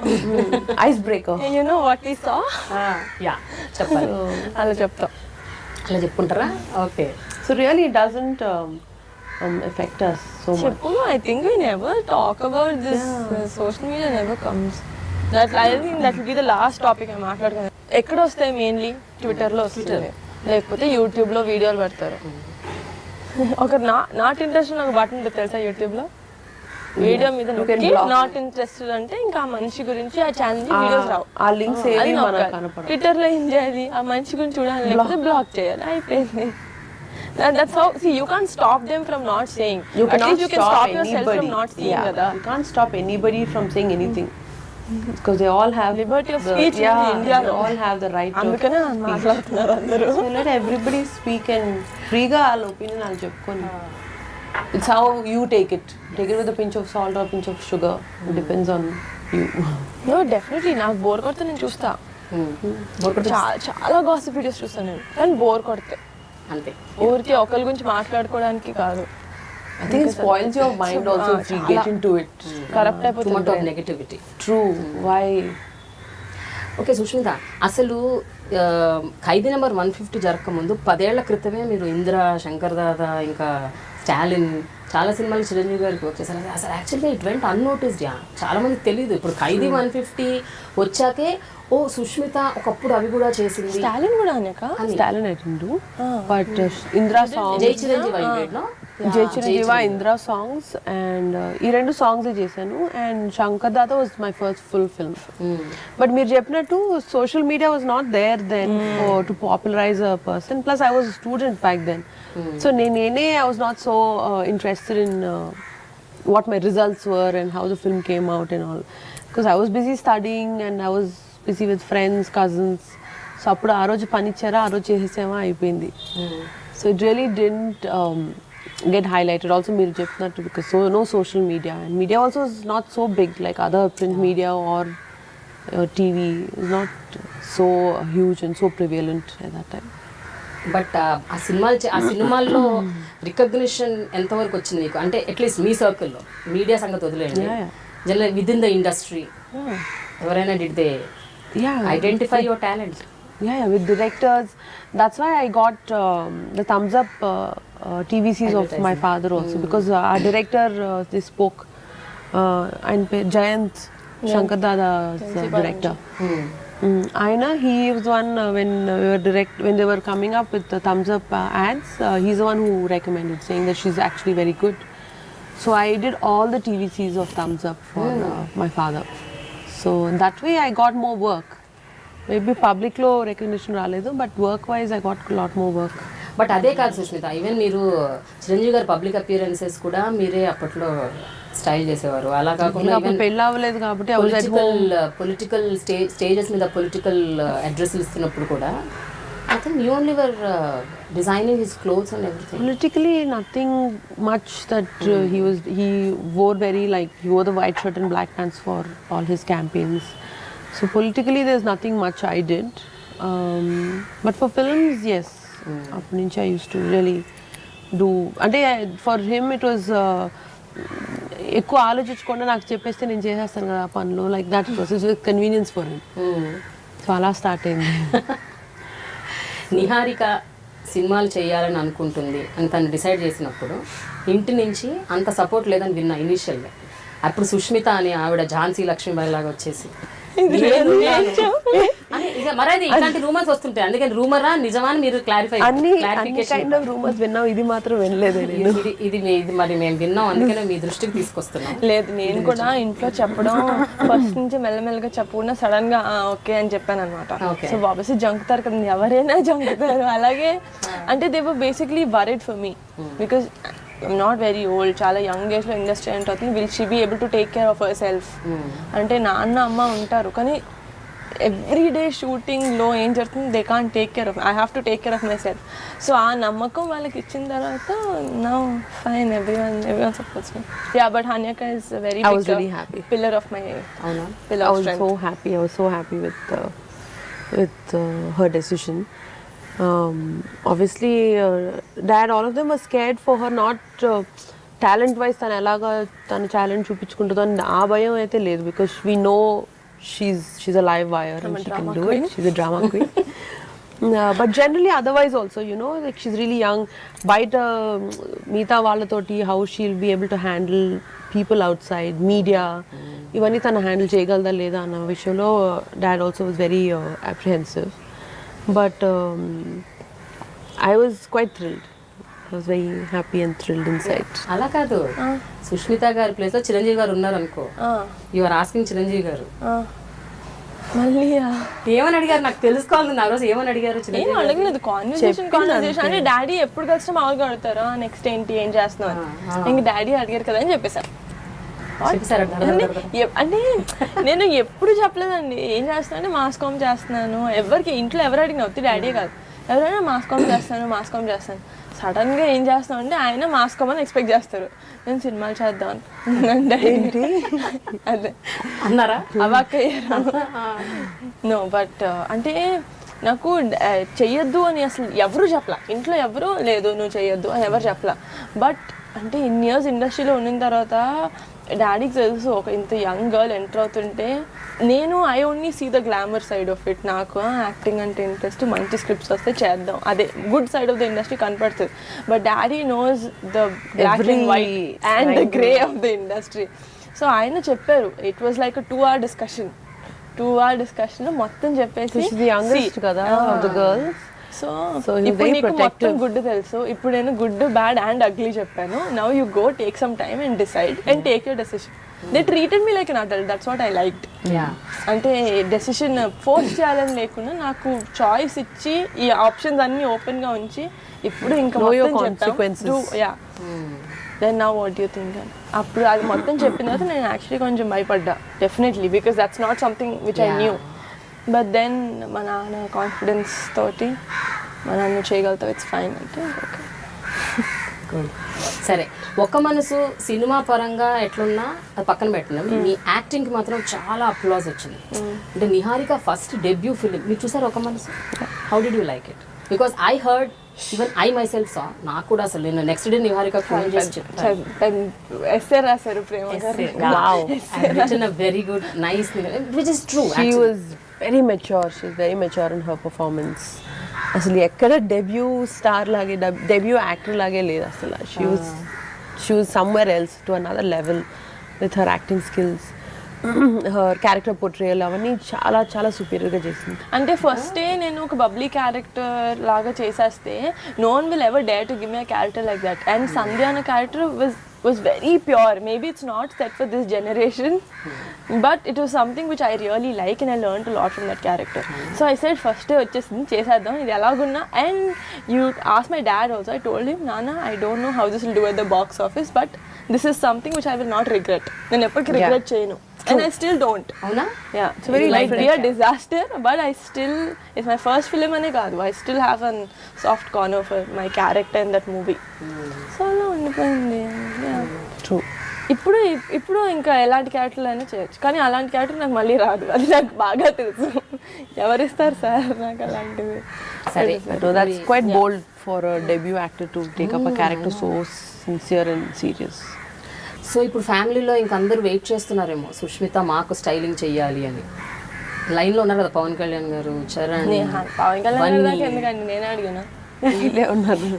Icebreaker. You know what we saw? Yeah చెప్పాలి. అలా చెప్తా, అలా చెప్పుకుంటారా? Okay. So really it doesn't affect us so much. చెప్పు. I think we never talk about this. Social media never comes. I think that will be the last topic I మాట్లాడుకున్నాను. ఎక్కడ వస్తాయి? Mainly ట్విట్టర్లో వస్తుంది, లేకపోతే యూట్యూబ్లో వీడియోలు పెడతారు. ఒక నాట్ ఇంట్రెస్టెడ్ ఒక బటన్ ఉంటుంది తెలుసా యూట్యూబ్లో, వీడియో మీద నాట్ ఇంట్రెస్టెడ్ అంటే ఇంకా ఆ మనిషి గురించి ఆ ఛానల్ వీడియోస్ రావు. ఆ లింక్స్ ఏవి మనకు కనపడవు. ట్విట్టర్లో ఏం చేయాలి? ఆ మనిషి గురించి చూడాలి, లేకపోతే బ్లాక్ చేయాలి, అయిపోయింది. That's how. See, you can't stop them from not saying. At least you can stop yourself from not saying. You can't stop anybody from saying anything. Because they all have liberty of speech in India. They all have the right to అందుకనే మాట్లాడుతున్నారు అందరూ. So let everybody speak and freega all opinion I'll చెప్పుకొని. It's how you take it. Take it with a pinch of salt or a pinch of sugar. It depends on you. No, definitely. నాకు bore కొడితే నేను చూస్తా. చాలా gossip videos చూస్తాను నేను, కానీ bore కొడితే అంతే. ఊరికి ఒకరి గురించి మాట్లాడుకోవడానికి కాదు. I think it spoils your mind also if you get into it. Corrupt అయిపోతుంది negativity. True. Why? Okay Sushmita, అసలు ఖైదీ నెంబర్ 150 జరగకముందు 10 ఏళ్ల క్రితమే మీరు ఇంద్ర, శంకర్ దాదా, ఇంకా స్టాలిన్, చాలా సినిమాలు చిరంజీవి గారికి వచ్చేసారు. అసలు యాక్చువల్గా ఇట్ వెంట్ అన్నోటిస్డ్. చాలా మందికి తెలియదు. ఇప్పుడు ఖైదీ 150 వచ్చాకే ఓ సుష్మిత ఒకప్పుడు అవి కూడా చేసింది. స్టాలిన్ కూడా అనేక Stalin I didn't do. But Indra songs. జై చిరంజీవి అయిపోయాడు. Jai Chiranjeeva, Indra songs and ఈ రెండు songs చేశాను. And Shankar Dada was my first full film. But మీరు చెప్పినట్టు social media was not there then to popularize a person. Plus I was a student back then. So I was not so interested in what my results were and how the film came out and all. Because I was busy studying and I was busy with friends, cousins. So అప్పుడు ఆ రోజు పని ఇచ్చారా, ఆ రోజు చేసేసామా, అయిపోయింది. So it really didn't get highlighted. Also మీరు చెప్పినట్టు because no social media and media also is not so big like other print media or TV is not so huge and so prevalent at that time. But ఆ సినిమాల్లో recognition ఎంతవరకు వచ్చింది మీకు? అంటే at least మీ సర్కిల్లో, media సంగతి వదిలేండి, general within the industry ఎవరైనా did they identify your talent? Yeah, with directors. That's why I got the thumbs up TVCs of my father also, because our director, they spoke, and Jayant Shankar Dada's director. Aina, he was one when they were coming up with the thumbs up ads, he's the one who recommended, saying that she's actually very good. So I did all the TVCs of thumbs up for my father. So that way I got more work. Maybe public lo recognition raledu, but work wise I got a lot more work. But అదే కాదు Sushmita, even మీరు చిరంజీవి గారు public appearances కూడా మీరే అప్పట్లో style చేసేవారు. అలా కాకుండా పెళ్ళి అవ్వలేదు కాబట్టి పొలిటికల్ స్టేజెస్ మీద పొలిటికల్ అడ్రస్లు ఇస్తున్నప్పుడు కూడా I think you only were designing his clothes and everything. Politically, nothing much that he wore he wore the white shirt and black pants for all his campaigns. So politically, there's nothing much I did. But for films, yes. Up nunchi I used to really do. Ante for him it was ఎక్కువ ఆలోచించకుండా నాకు చెప్పేస్తే నేను చేసేస్తాను కదా పనులు, like that process with convenience for him. So అలా start అయింది. నిహారిక సినిమాలు చేయాలని అనుకుంటుంది అని తను డిసైడ్ చేసినప్పుడు ఇంటి నుంచి అంత సపోర్ట్ లేదని విన్నా ఇనీషియల్గా. అప్పుడు సుష్మిత అని ఆవిడ ఝాన్సీ లక్ష్మీబాయి లాగా వచ్చేసి మరది ఇలాంటి రూమర్స్ వస్తుంటాయి, అందుకని రూమరా నిజమా అని మీరు క్లారిఫికేషన్ రూమర్స్ విన్నాం, ఇది మాత్రం వినలేదు. ఇది మరి మేము విన్నాం, అందుకనే మీ దృష్టికి తీసుకొస్తున్నాం. లేదు, నేను కూడా ఇంట్లో చెప్పడం ఫస్ట్ నుంచి మెల్లమెల్లగా చెప్పకుండా సడన్ గా ఓకే అని చెప్పాను అనమాట. సో ఆబ్వియస్లీ జంకుతారు కదా, ఎవరైనా జంకుతారు. అలాగే అంటే they were basically worried for me because I'm not very old, చాలా యంగ్ ఏజ్లో ఇండస్ట్రీ ఎంటర్ అవుతుంది. Will she be able to take care of herself అంటే నాన్న అమ్మ ఉంటారు, కానీ ఎవ్రీడే షూటింగ్లో ఏం జరుగుతుంది, they can't take care of, I have to take care of myself. So ఆ నమ్మకం వాళ్ళకి ఇచ్చిన తర్వాత now fine, everyone supports me. Yeah, but Hanyaka is very big pillar of my pillar of strength. I was so happy with her decision. Obviously dad, all of them were scared for her, not talent wise tana elaga tana talent chupichukuntundo aa bayam aithe ledhu, because we know she's a live wire and she can do it. She's a drama queen. But generally otherwise also, you know, like she's really young. Baita meeta vallatoti how she'll be able to handle people outside, media, ivanni tana handle cheyagalda leda anna vishayamlo dad also was very apprehensive. But I was quite thrilled. I was very happy and thrilled inside. అలా కాదు, సుష్మిత గారి place లో చిరంజీవి గారు ఉన్నారు అనుకో, you are asking Chiranjeevi గారు మళ్ళీ ఏమని అడిగారు నాకు తెలుసుకోవాలి. ఆ రోజు ఏమని అడిగారు? ఏం అడగలేదు, కాన్వర్సేషన్ అంటే డాడీ ఎప్పుడు కలిసి మామూలుగా అడుగుతారు నెక్స్ట్ ఏంటి ఏం చేస్తున్నావు, ఇంక డాడీ అడిగారు కదా అని చెప్పేశారు. అంటే నేను ఎప్పుడు చెప్పలేదండి ఏం చేస్తానంటే మాస్కామ్ చేస్తున్నాను. ఎవరికి ఇంట్లో ఎవరు అడిగిన వద్దు, డాడీ కాదు, ఎవరైనా మాస్కామ్ చేస్తాను. సడన్ గా ఏం చేస్తాం అంటే ఆయన మాస్కామ్ అని ఎక్స్పెక్ట్ చేస్తారు, నేను సినిమాలు చేద్దాం ఏంటి అదే అన్నారా? అవాక్కయ్యారు. నో, బట్ అంటే నాకు చెయ్యొద్దు అని అసలు ఎవరు చెప్పలా, ఇంట్లో ఎవరు లేదు నువ్వు చెయ్యొద్దు అని ఎవరు చెప్పలా. బట్ అంటే ఇన్ని ఇయర్స్ ఇండస్ట్రీలో ఉన్న తర్వాత డాడీకి తెలుసు ఒక ఇంత యంగ్ గర్ల్ ఎంటర్ అవుతుంటే, నేను I only see the glamour side of it. నాకు యాక్టింగ్ అంటే ఇంట్రెస్ట్, మంచి స్క్రిప్ట్స్ వస్తే చేద్దాం, అదే good side of the industry కనపడుతుంది. But daddy knows the black and white and the grey of the industry. So ఆయన చెప్పారు, it was like 2 hour discussion. 2 hour discussion లో మొత్తం చెప్పేసి కదా ద గర్ల్స్. సో ఇప్పుడు నీకు మొత్తం గుడ్ తెలుసు, ఇప్పుడు నేను గుడ్ బ్యాడ్ అండ్ అగ్లీ చెప్పాను, now you go take some time and decide and take your decision. They treated me like an adult, that's what I liked. అంటే డెసిషన్ ఫోర్స్ చేయాలని లేకుండా నాకు చాయిస్ ఇచ్చి ఈ ఆప్షన్స్ అన్ని ఓపెన్ గా ఉంచి ఇప్పుడు ఇంకా then now what you think. అప్పుడు అది మొత్తం చెప్పిన తర్వాత నేను యాక్చువల్లీ కొంచెం భయపడ్డా definitely, because that's not something which I knew. But then మా నాన్న కాన్ఫిడెన్స్ తోటి మా నాన్న చేయగలుగుతావు, ఇట్స్ ఫైన్ అంటే ఓకే. సరే, ఒక మనసు సినిమా పరంగా ఎట్లున్నా అది పక్కన పెట్టినాం, మీ యాక్టింగ్కి మాత్రం చాలా అప్లాజ్ వచ్చింది. అంటే నిహారిక ఫస్ట్ డెబ్యూ ఫిలిం మీరు చూసారు Oka Manasu, how did you like it? Because I heard, even I myself saw, నాకు కూడా అసలు నేను నెక్స్ట్ డే నిహారిక ఫోన్ చేసి చెప్పాను, very good nice, which is true. She was very mature. She's very mature in her performance. అసలు ఎక్కడ debut star లాగే debut actor లాగే లేదు అసలు. She was somewhere else to another level with her acting skills, her character portrayal అవన్నీ చాలా చాలా సుపీరియర్గా చేసింది. అంటే ఫస్ట్ డే నేను ఒక బబ్లీ క్యారెక్టర్ లాగా చేసేస్తే no one will ever dare to give me a character like that. And Sandhya అనే character was very pure. Maybe it's not set for this generation, but it was something which I really like and I learned a lot from that character. So I said first day వచ్చేసింది చేసేద్దాం ఇది ఎలాగున్నా. And you asked my dad also. I told him, Nana, I don't know how this will do at the box office, but this is something which I will not regret. నేను ఎప్పటికీ regret చేయను. And I still don't. అవునా? Yeah, it's very like be a disaster, but I still, it's my first film అనే కాదు, I still have a soft corner for my character in that movie. So అలా ఉండిపోయింది. True. ఇప్పుడు ఇంకా ఎలాంటి క్యారెక్టర్లు అయినా చేయొచ్చు, కానీ అలాంటి క్యారెక్టర్ నాకు మళ్ళీ రాదు, అది నాకు బాగా తెలుసు. ఎవరిస్తారు సార్ నాకు అలాంటివి? సరే, that's quite bold for a debut actor to take up a character so sincere and serious. So ఇప్పుడు ఫ్యామిలీలో ఇంక అందరూ వెయిట్ చేస్తున్నారేమో సుష్మిత మాకు స్టైలింగ్ చెయ్యాలి అని. లైన్లో ఉన్నారు కదా పవన్ కళ్యాణ్ గారు, చరణ్, పవన్ కళ్యాణ్ దాకా ఎందుకండి, నేనే అడిగాను. వీళ్ళే ఉన్నారు.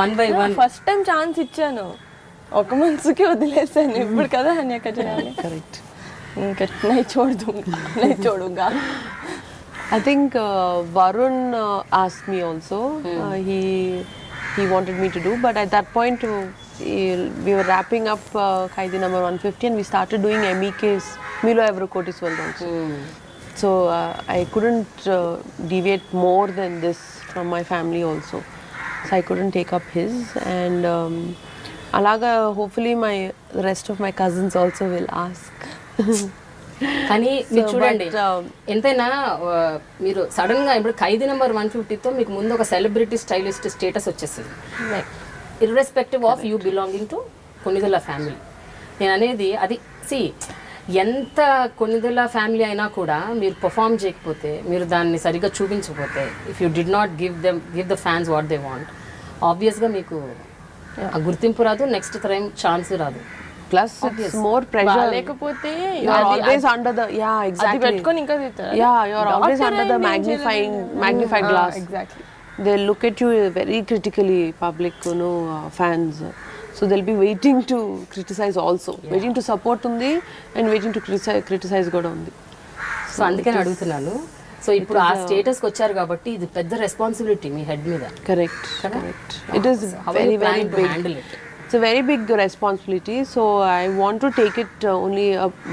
1 by 1 ఫస్ట్ టైం ఛాన్స్ ఇచ్చాను, ఒక మనసుకి వదిలేసాను. ఇప్పుడు కదా అనేక చేయాలి. Correct. ఇంకా నేను చూడుగా. I think Varun asked me also. He wanted me to do, but at that point we were wrapping up Kaidi number 150 and we started doing MEK's Milo Evrokotis world also. So I couldn't deviate more than this from my family also. So I couldn't take up his, and alaga hopefully the rest of my cousins also will ask. కానీ మీరు చూడండి ఎంతైనా మీరు sudden గా ఇప్పుడు ఖైదీ number 150తో మీకు ముందు ఒక సెలబ్రిటీ స్టైలిస్ట్ స్టేటస్ వచ్చేసింది, irrespective of you belonging to Konidela family. నేను అనేది అది ఎంత కొనిదెల ఫ్యామిలీ అయినా కూడా మీరు పర్ఫామ్ చేయకపోతే, మీరు దాన్ని సరిగ్గా చూపించకపోతే, if you did not give the fans what they want, ఆబ్వియస్గా మీకు ఆ గుర్తింపు రాదు, నెక్స్ట్ టైం ఛాన్స్ రాదు. Plus it's more pressure. లేకపోతే you're always under the exactly. పెట్టుకొని ఇంకా తింటారు. You're always under the magnified glass. Exactly. They look at you very critically, public, fans. So they'll be waiting to criticize also. Waiting to support undi and waiting to criticize కూడా ఉంది. So అందుకని అడుగుతున్నాను. So ఇప్పుడు ఆ స్టేటస్కి వచ్చారు కాబట్టి ఇది పెద్ద రెస్పాన్సిబిలిటీ మీ హెడ్ మీద. Correct. It is very big. Handle it. It's a very big responsibility, so I want to take it only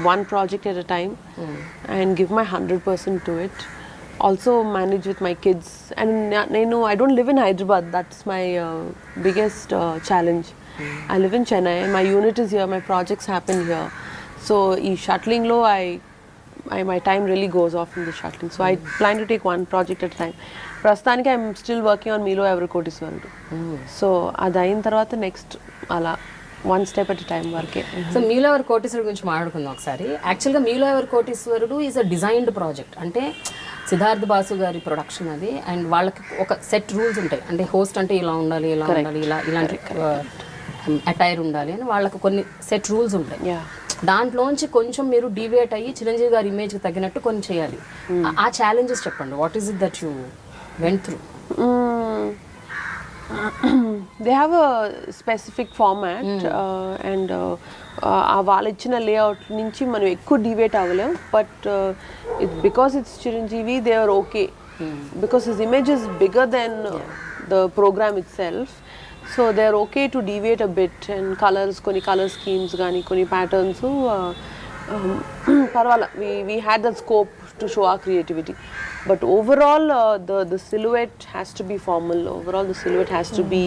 one project at a time and give my 100% to it. Also manage with my kids, and I don't live in Hyderabad. That's my biggest challenge. I live in Chennai. My unit is here. My projects happen here. So shuttling lo, my time really goes off in the shuttling. So I plan to take one project at a time. ప్రస్తుతానికి I'm still working on మీలో ఎవరికోటిస్ world. So అది అయిన తర్వాత next అలా one step at time వరకే. So మీలో ఎవరి కోటీశ్వరుడు గురించి మాట్లాడుకుందాం ఒకసారి. యాక్చువల్గా మీలో ఎవరి కోటీశ్వరుడు ఈజ్ అ డిజైన్డ్ ప్రాజెక్ట్. అంటే సిద్ధార్థ్ బాసు గారి ప్రొడక్షన్ అది, అండ్ వాళ్ళకి ఒక సెట్ రూల్స్ ఉంటాయి. అంటే హోస్ట్ అంటే ఇలా ఉండాలి, ఇలా ఉండాలి, ఇలాంటి అటైర్ ఉండాలి అని వాళ్ళకి కొన్ని సెట్ రూల్స్ ఉంటాయి. దాంట్లోంచి కొంచెం మీరు డివియేట్ అయ్యి చిరంజీవి గారి ఇమేజ్కి తగ్గినట్టు కొన్ని చేయాలి. ఆ ఛాలెంజెస్ చెప్పండి. What is it that you went through? They have a specific format and వాళ్ళు ఇచ్చిన లేఅవుట్ నుంచి మనం ఎక్కువ డివేట్ అవ్వలేం. But because it's Chiranjeevi, they are okay because his image is bigger than the program itself. So they are okay to deviate a bit, and colors, కొన్ని color schemes కానీ కొన్ని patterns parvala we had that scope to show our creativity. But overall the silhouette has to be formal. Overall the silhouette has to be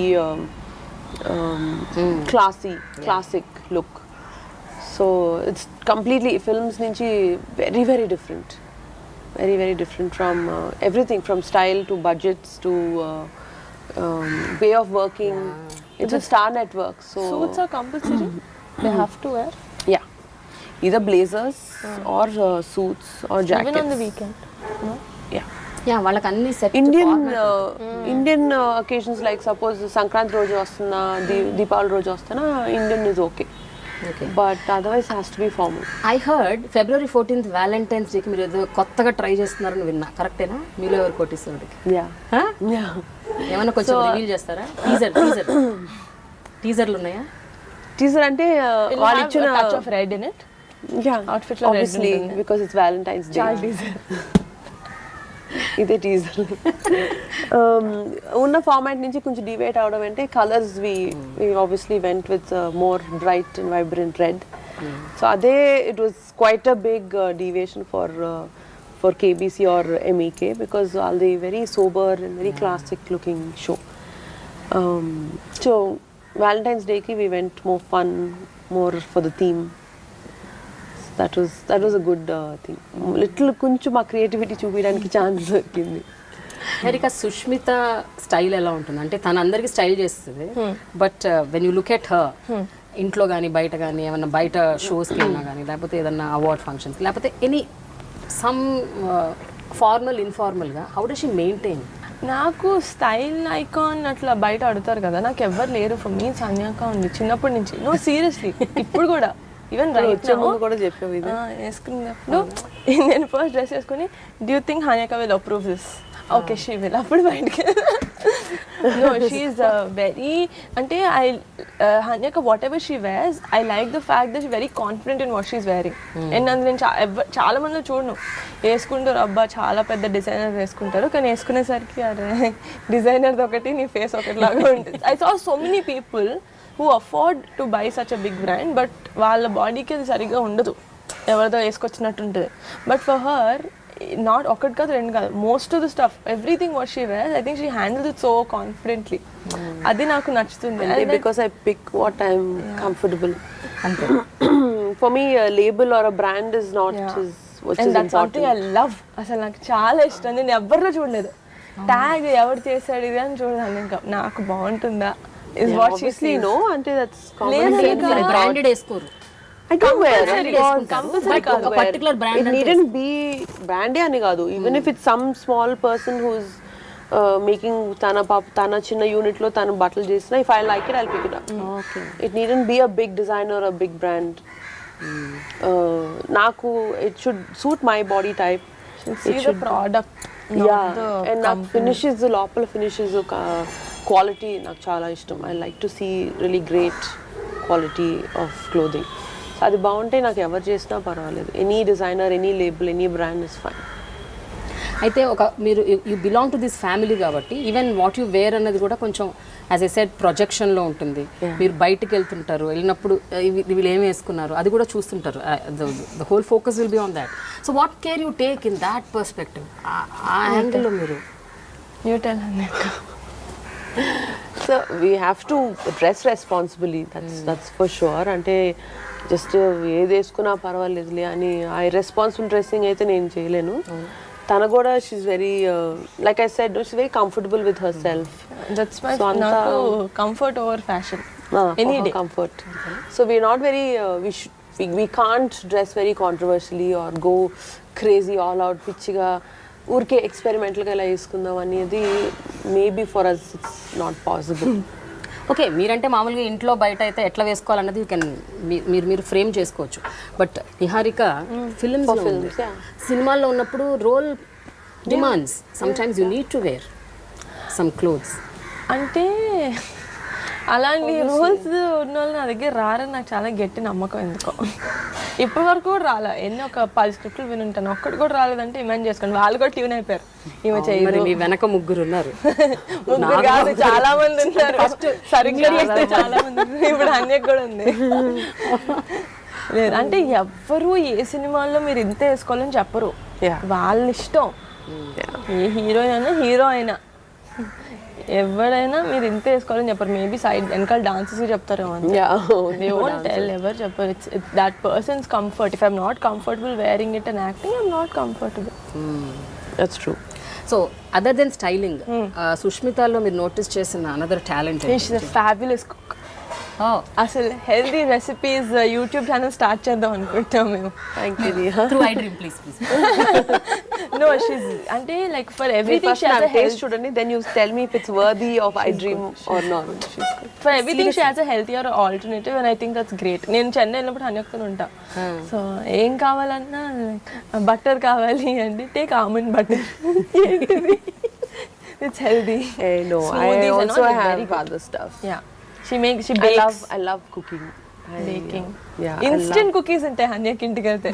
classic look. So it's completely films nunchi very very different, very different from everything from style to budgets to way of working. It's a star network, so suits are compulsory. They have to wear either blazers or suits or jackets. Even on the weekend. Yeah, వాళ్ళకి అన్ని set. Indian occasions like suppose Sankranti రోజు వస్తున్నా, దీపావళి రోజు వస్తున్నా, Indian is okay. Okay. But otherwise has to be formal. I heard February 14th Valentine's డేకి మీరు ఏదో కొత్తగా ట్రై చేస్తున్నారని విన్నా, కరెక్టేనా? మీలో ఎవరు కోటిస్తుడికి Yeah. ఏమన్నా కొంచెం రివీల్ చేస్తారా? టీజర్లు ఉన్నాయా? Teaser అంటే వాళ్ళు ఇచ్చిన touch of red in it. Yeah, Outfit లో red obviously ఉంటుంది. because it's Valentine's Day. Child teaser. ఇదే టీజర్. ఉన్న ఫార్మాట్ నుంచి కొంచెం డివేట్ అవడం అంటే colours we obviously went with more bright and vibrant red. So అదే it was quite a big deviation for KBC or MEK because all the very sober and very classic looking show. So Valentine's డేకి we went more fun, more for the theme. That was a good thing. Little కొంచెం మా creativity చూపించడానికి chance దొరికింది. Niharika Sushmita style ఎలా ఉంటుంది అంటే తను అందరికి స్టైల్ చేస్తుంది, but when you look at her ఇంట్లో కానీ బయట కానీ ఏమన్నా బయట షోస్కి వెళ్ళినా కానీ లేకపోతే ఏదన్నా అవార్డ్ ఫంక్షన్స్ లేకపోతే ఎనీ సమ్ ఫార్మల్ ఇన్ఫార్మల్గా హౌ డస్ షీ మెయింటైన్? నాకు స్టైల్ ఐకాన్ అట్లా బయట అడుగుతారు కదా, నాకు ఎవ్వరు లేరు. ఫర్ మీ సన్యాక ఉంది చిన్నప్పటి నుంచి. నో సీరియస్లీ, ఇప్పుడు కూడా ఈవెన్ రైట్ కూడా చెప్పావు ఇది వేసుకున్నప్పుడు నేను ఫస్ట్ డ్రెస్ వేసుకుని do you think Hanika will approve this? Okay she will. అప్పుడు బయటకి నో షీ ఈస్ వెరీ అంటే Hanika whatever she wears I like the fact that she very confident in what she is wearing. And అందులో నేను చాలా మందిలో చూడను వేసుకుంటారు, అబ్బా చాలా పెద్ద డిజైనర్ వేసుకుంటారు, కానీ వేసుకునేసరికి అరే డిజైనర్ది ఒకటి నీ ఫేస్ ఒకటి లాగా ఉంటుంది. I saw so many people who afford to buy such a big brand, but వాళ్ళ బాడీకి అది సరిగ్గా ఉండదు, ఎవరిదో వేసుకొచ్చినట్టు ఉంటుంది. బట్ ఫర్ హర్ నాట్ ఒకటి కాదు రెండు కాదు, most of the stuff everything what she wears I think she handles it so confidently. అది నాకు నచ్చుతుంది. Because I pick what I'm comfortable. For me label or a brand is not and that's something I love. అసలు నాకు చాలా ఇష్టం. నేను ఎవరిలో చూడలేదు ట్యాగ్ ఎవరు చేశాడు ఇది అని చూడదాన్ని. ఇంకా నాకు బాగుంటుందా is what she sees. No, ante that's common. Branded వేసుకోరు. I don't wear But ఒక particular brand it needn't be brand ani kaadu. Even if it's some small person who's making tana chinna unit lo tanu buttle chesina, if I like it I'll pick it up. Okay. It needn't be a big designer or a big brand. Naku it should suit my body type. See the product, not the and నాకు finishes లోపల finishes quality నాకు చాలా ఇష్టం. I like to see really great quality of clothing. అది బాగుంటే నాకు ఎవరు చేసినా పర్వాలేదు. Any designer, any label, any brand is fine. అయితే మీరు you belong to this family కాబట్టి ఈవెన్ వాట్ యూ వేర్ అన్నది కూడా కొంచెం యాజ్ ఎ సెడ్ ప్రొజెక్షన్లో ఉంటుంది. మీరు బయటకు వెళ్తుంటారు, వెళ్ళినప్పుడు వీళ్ళు ఏం వేసుకున్నారు అది కూడా చూస్తుంటారు. The whole focus will be on that. So what care you take in that perspective? ఆ యాంగిల్లో మీరు you tell Hanika. So we have to dress responsibly, that's for sure. అంటే జస్ట్ ఏది వేసుకున్నా పర్వాలేదులే అని ఆ రెస్పాన్సిబుల్ డ్రెస్సింగ్ అయితే నేను చేయలేను. తన కూడా she's very like I said she's very comfortable with herself. That's my comfort over fashion. Any day comfort. So we're not very we can't dress very controversially or go crazy all out పిచ్చిగా ఊరికే ఎక్స్పెరిమెంటల్గా ఇలా వేసుకుందాం అనేది maybe for us it's not possible. Okay, మీరంటే మామూలుగా ఇంట్లో బయట అయితే ఎట్లా వేసుకోవాలన్నది యూ కెన్ మీరు ఫ్రేమ్ చేసుకోవచ్చు. బట్ నిహారిక ఫిల్మ్స్ సినిమాల్లో ఉన్నప్పుడు role demands sometimes you need to wear some clothes. అంటే అలాంటి రూల్స్ ఉన్న వాళ్ళు నా దగ్గర రారని నాకు చాలా గట్టి నమ్మకం. ఎందుకో ఇప్పటి వరకు కూడా రాలే. ఎన్ని ఒక 10 స్క్రిప్ట్లు వినుంటాను, ఒక్కటి కూడా రాలేదంటే ఇమాజిన్ చేసుకోండి. వాళ్ళు కూడా ట్యూన్ అయిపోయారు. ఈమె చేయరు. మీ వెనక ముగ్గురు ఉన్నారు. ముగ్గురు కాదు, చాలా మంది ఉన్నారు. సరిగ్గా చేస్తే చాలా మంది ఉన్నారు. ఇప్పుడు అన్యకు కూడా ఉంది. లేదు అంటే ఎవ్వరు ఏ సినిమాల్లో మీరు ఇంత వేసుకోవాలని చెప్పరు. వాళ్ళ ఇష్టం. ఏ హీరో అయినా ఎవరైనా మీరు ఇంత వేసుకోవాలని చెప్పరు. మేబీ సైడ్ వెనకాల డాన్సెస్ చెప్తారేమో. దే వోంట్ టెల్, ఎవరు చెప్పరు. It's that person's comfort. If I'm not comfortable wearing it and acting, I'm not comfortable. That's true. So other than styling, సుష్మితలో మీరు నోటీస్ చేసిన అనదర్ టాలెంట్? Fabulous cook. అసలు healthy recipes YouTube channel start చేద్దాం అనుకుంటాం మేము. Thank you through iDream please no she's అంటే like for everything she has a health చూడండి, then you tell me if it's worthy of I dream are not. For everything she has a healthier alternative and I think that's great. నేను చెన్నై వెళ్ళినప్పుడు హన్యక్తో ఉంటా. So ఏం కావాలన్నా butter కావాలి అంటే take almond butter. It's healthy. No, I also have other stuff. Yeah. She bakes. I love cooking. Baking. Yeah. Instant cookies ఉంటాయి హన్యకి ఇంటికి వెళ్తే.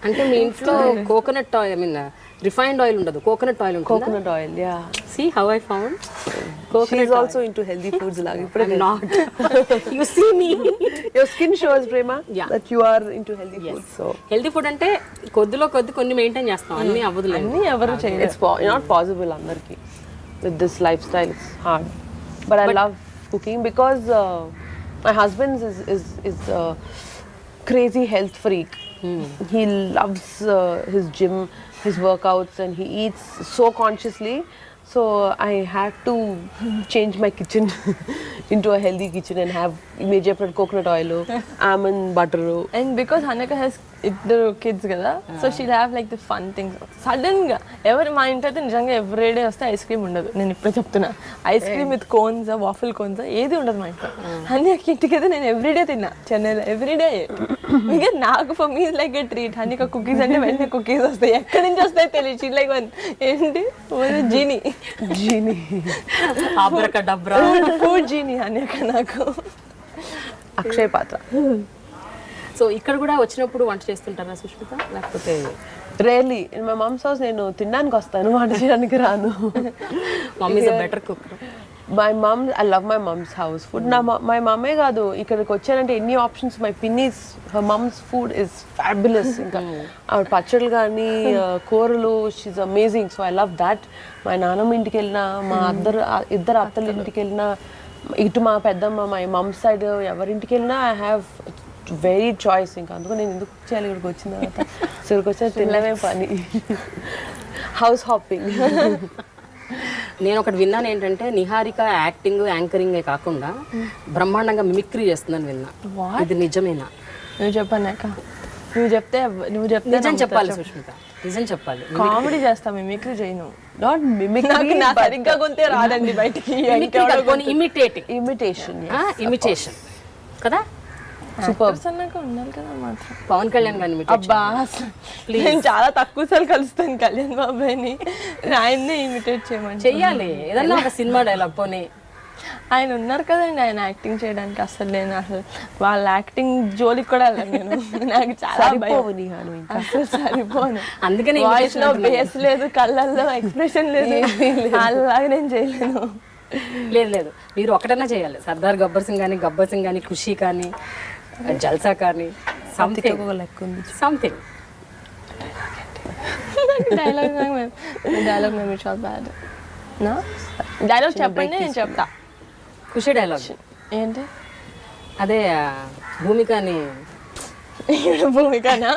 అంటే మీ ఇంట్లో coconut oil, I mean refined oil ఉండదు, కోకోనట్ ఆయిల్ ఉంటుంది. Coconut oil, yeah. See how I found She is also into healthy foods. I'm not. You see me. Your skin shows, Prema, Yeah. that you are into healthy foods. So healthy food అంటే కొద్దిలో కొద్ది కొన్ని maintain చేస్తాం, అన్ని అవ్వదులేదు. అన్నీ ఎవరు చేయరు. it's not possible andarki. With this lifestyle, it's hard. But I love cooking because my husband is a crazy health freak. He loves his gym, his workouts, and he eats so consciously. So I had to change my kitchen into a healthy kitchen and have immediate coconut oil, almond butter. And because Hanaka has ఇద్దరు kids కదా, so she'll have like the fun things. Sudden గా ఎవరు మా ఇంట్లో అయితే నిజంగా everyday వస్తే ice cream ఉండదు. నేను ఇప్పుడే చెప్తున్నా, ice cream with cones, waffle cones ఏది ఉండదు మా ఇంట్లో. హన్యకి ఇంటికి అయితే నేను ఎవ్రీడే తిన్నా చెన్నైలో, ఎవ్రీడే. ఇంకా నాకు for me like a treat. Hanyaka cookies అంటే వెంటనే కుకీస్ వస్తాయి, ఎక్కడి నుంచి వస్తాయి తెలియదు. షీ లైక్ వన్ ఏంటి genie abracadabra food genie Hanyaka నాకు. అక్షయ్ పాత్ర. సో ఇక్కడ కూడా వచ్చినప్పుడు వంట చేస్తుంటారా సుష్మిత, లేకపోతే rarely? In my mum's house నేను తినడానికి వస్తాను, వంట చేయడానికి రాను. Mummy is a better cook. My mum, I love my mum's house food. My మమ్మే కాదు, ఇక్కడికి వచ్చానంటే ఎన్ని ఆప్షన్స్. మై పిన్నీస్, her mum's food is fabulous. ఇంకా ఆవిడ పచ్చళ్ళు కానీ కూరలు, she's amazing. So I love that. మా నాన్నమ్మ ఇంటికి వెళ్ళినా, మా ఇద్దరు అత్తల ఇంటికి వెళ్ళినా, ఇటు మా పెద్దమ్మ, మై మమ్ సైడ్ ఎవరింటికి వెళ్ళినా ఐ హ్యావ్ వెరీ చాయిస్. ఇంకా అందుకు నేను ఎందుకు చేయాలి ఇక్కడికి వచ్చిన తర్వాత. సో ఇక్కడికి వచ్చిన తినడమే పని, హౌస్ హాపింగ్. నేను ఒకటి విన్నాను ఏంటంటే, నిహారిక యాక్టింగ్ యాంకరింగే కాకుండా బ్రహ్మాండంగా మిమిక్రీ చేస్తుందని విన్నా. ఇది నిజమేనా? నువ్వు చెప్పాక నువ్వు చెప్తే నిజం చెప్పాలి సుష్మిత, నిజం చెప్పాలి. కామెడీ చేస్తా, మిమిక్రీ చేయను. నాట్ మిమిక్రీ, నాకు సరిగ్గా కొంతే రాదండి బయటికి. ఇమిటేషన్ కదా. సూపర్ ఉండాలి కదా మాత్రం. పవన్ కళ్యాణ్ గారిని అబ్బా నేను చాలా తక్కువ సార్లు కలుస్తాను కళ్యాణ్ బాబాయ్ని. ఆయన్నే ఇమిటేట్ చేయమని చెయ్యాలి, ఏదన్నా ఒక సినిమా డైలాగ్ పోనీ. ఆయన ఉన్నారు కదండి, ఆయన యాక్టింగ్ చేయడానికి. అసలు నేను అసలు వాళ్ళ యాక్టింగ్ జోలికి కూడా వెళ్ళాను నేను. నాకు చాలా అసలు సరిపోను. అందుకని వాయిస్ లో బేస్ లేదు, కళ్ళల్లో ఎక్స్ప్రెషన్ లేదు, అలాగే నేను చేయలేను. లేదు మీరు ఒకటన్నా చేయాలి. సర్దార్ గబ్బర్ సింగ్ కానీ ఖుషి కానీ జల్సా కానీ సంథింగ్. డైలాగ్ మేము చాలా బ్యాడ్. డైలాగ్ చెప్పండి, నేను చెప్తా. ఖుషి డైలాగ్ ఏంటి? అదే భూమికని. భూమికనా?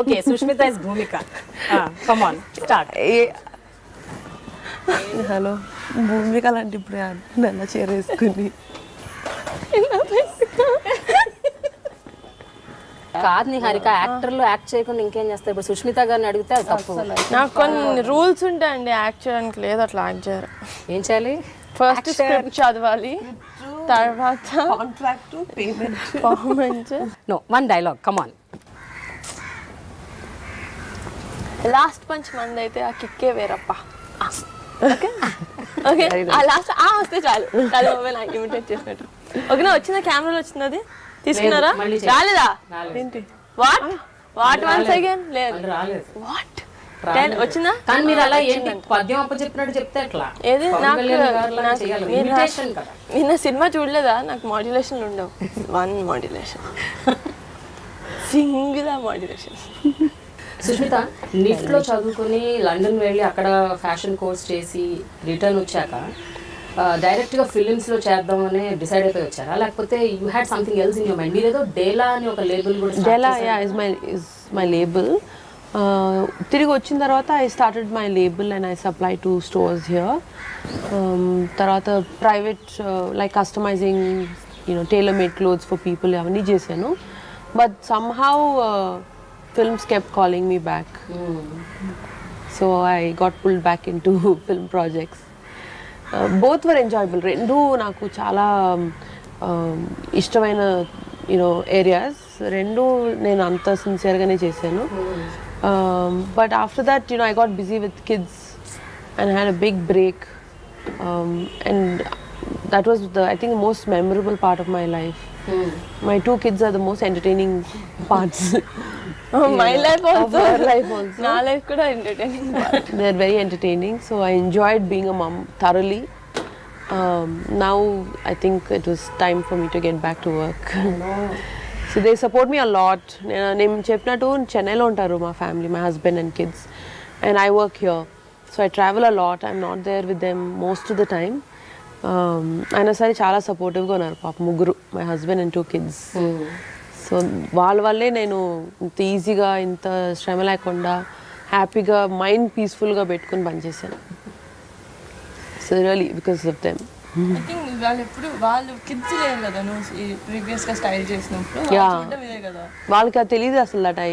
Okay, Sushmita is Bhumika. Come on start. Hello Bhumika లాంటి ఇప్పుడు నల్ల చీర వేసుకుని. కాదు నిహారిక, యాక్టర్లు యాక్ట్ చేయకుండా ఇంకేం చేస్తారు? ఇప్పుడు సుష్మిత గారిని అడిగితే అది తప్పు. నాకు కొన్ని రూల్స్ ఉంటాయండి యాక్ట్ చేయడానికి. లేదు అట్లా యాక్ట్ చేయరు. ఏం చేయాలి? ఫస్ట్ స్క్రిప్ట్ చదవాలి, తర్వాత contract, payment, performance. No, one dialogue, come on. Last punch మంది అయితే ఆ కిక్కే వేరప్ప. ఓకే ఓకే, ఆ లాస్ట్ వస్తే చాలు. చాలా నాకు ఇమిటేట్ చేసినట్టు. ఓకేనా? వచ్చిందా? కెమెరాలో వచ్చింది అది? తీసుకున్నారా? రాలేదా? ఏంటి? What once again? లేదు. వాట్ వచ్చిందా? కానీ మీరు అలా ఏంటి పద్యం అప్ప చెప్పినట్టు చెప్తే ఎట్లా? ఏది? నిన్న సినిమా చూడలేదా? నాకు మాడ్యులేషన్ ఉండవు. One modulation, single modulation. Sushmita, నిఫ్ట్లో చదువుకుని లండన్ వెళ్ళి అక్కడ ఫ్యాషన్ కోర్స్ చేసి రిటర్న్ వచ్చాక డైరెక్ట్గా ఫిలిమ్స్లో చేద్దామని డిసైడ్ అయిపోయి వచ్చారా, లేకపోతే you had something else in your mind? మీరేదో డేలా అని ఒక లేబుల్ కూడా. Dela is my label. తిరిగి వచ్చిన తర్వాత I started my label and I supply to stores here. తర్వాత private like customising tailor made clothes for people అవన్నీ చేశాను. But somehow films kept calling me back. So I got pulled back into film projects. Both were enjoyable. రెండు నాకు చాలా ఇష్టమైన areas. రెండు నేను అంత సిన్సియర్గానే చేశాను. But after that, I got busy with kids and had a big break. And that was I think, the most memorable part of my life. My 2 kids are the most entertaining parts. My life also. Of our life also. నా life కూడా entertaining part. They're very entertaining. So I enjoyed being a mom thoroughly. Now I think it was time for me to get back to work. So they support me a lot. నేను చెప్పినట్టు చెన్నైలో ఉంటారు మా family, my husband and kids, and I work here. So I travel a lot. I'm not there with them most of the time. అయినా సరే చాలా సపోర్టివ్గా ఉన్నారు పాప, ముగ్గురు, my husband and 2 kids. So వాళ్ళ వల్లే నేను ఇంత ఈజీగా, ఇంత శ్రమ లేకుండా హ్యాపీగా మైండ్ పీస్ఫుల్గా పెట్టుకుని పనిచేశాను. So really because of them. I think వాళ్ళు కిడ్స్ లేరు కదా నువ్వు ప్రీవియస్ గా స్టైల్ చేసినప్పుడు చూడడం ఇదే కదా. వాళ్ళకి అది తెలియదు అసలు that I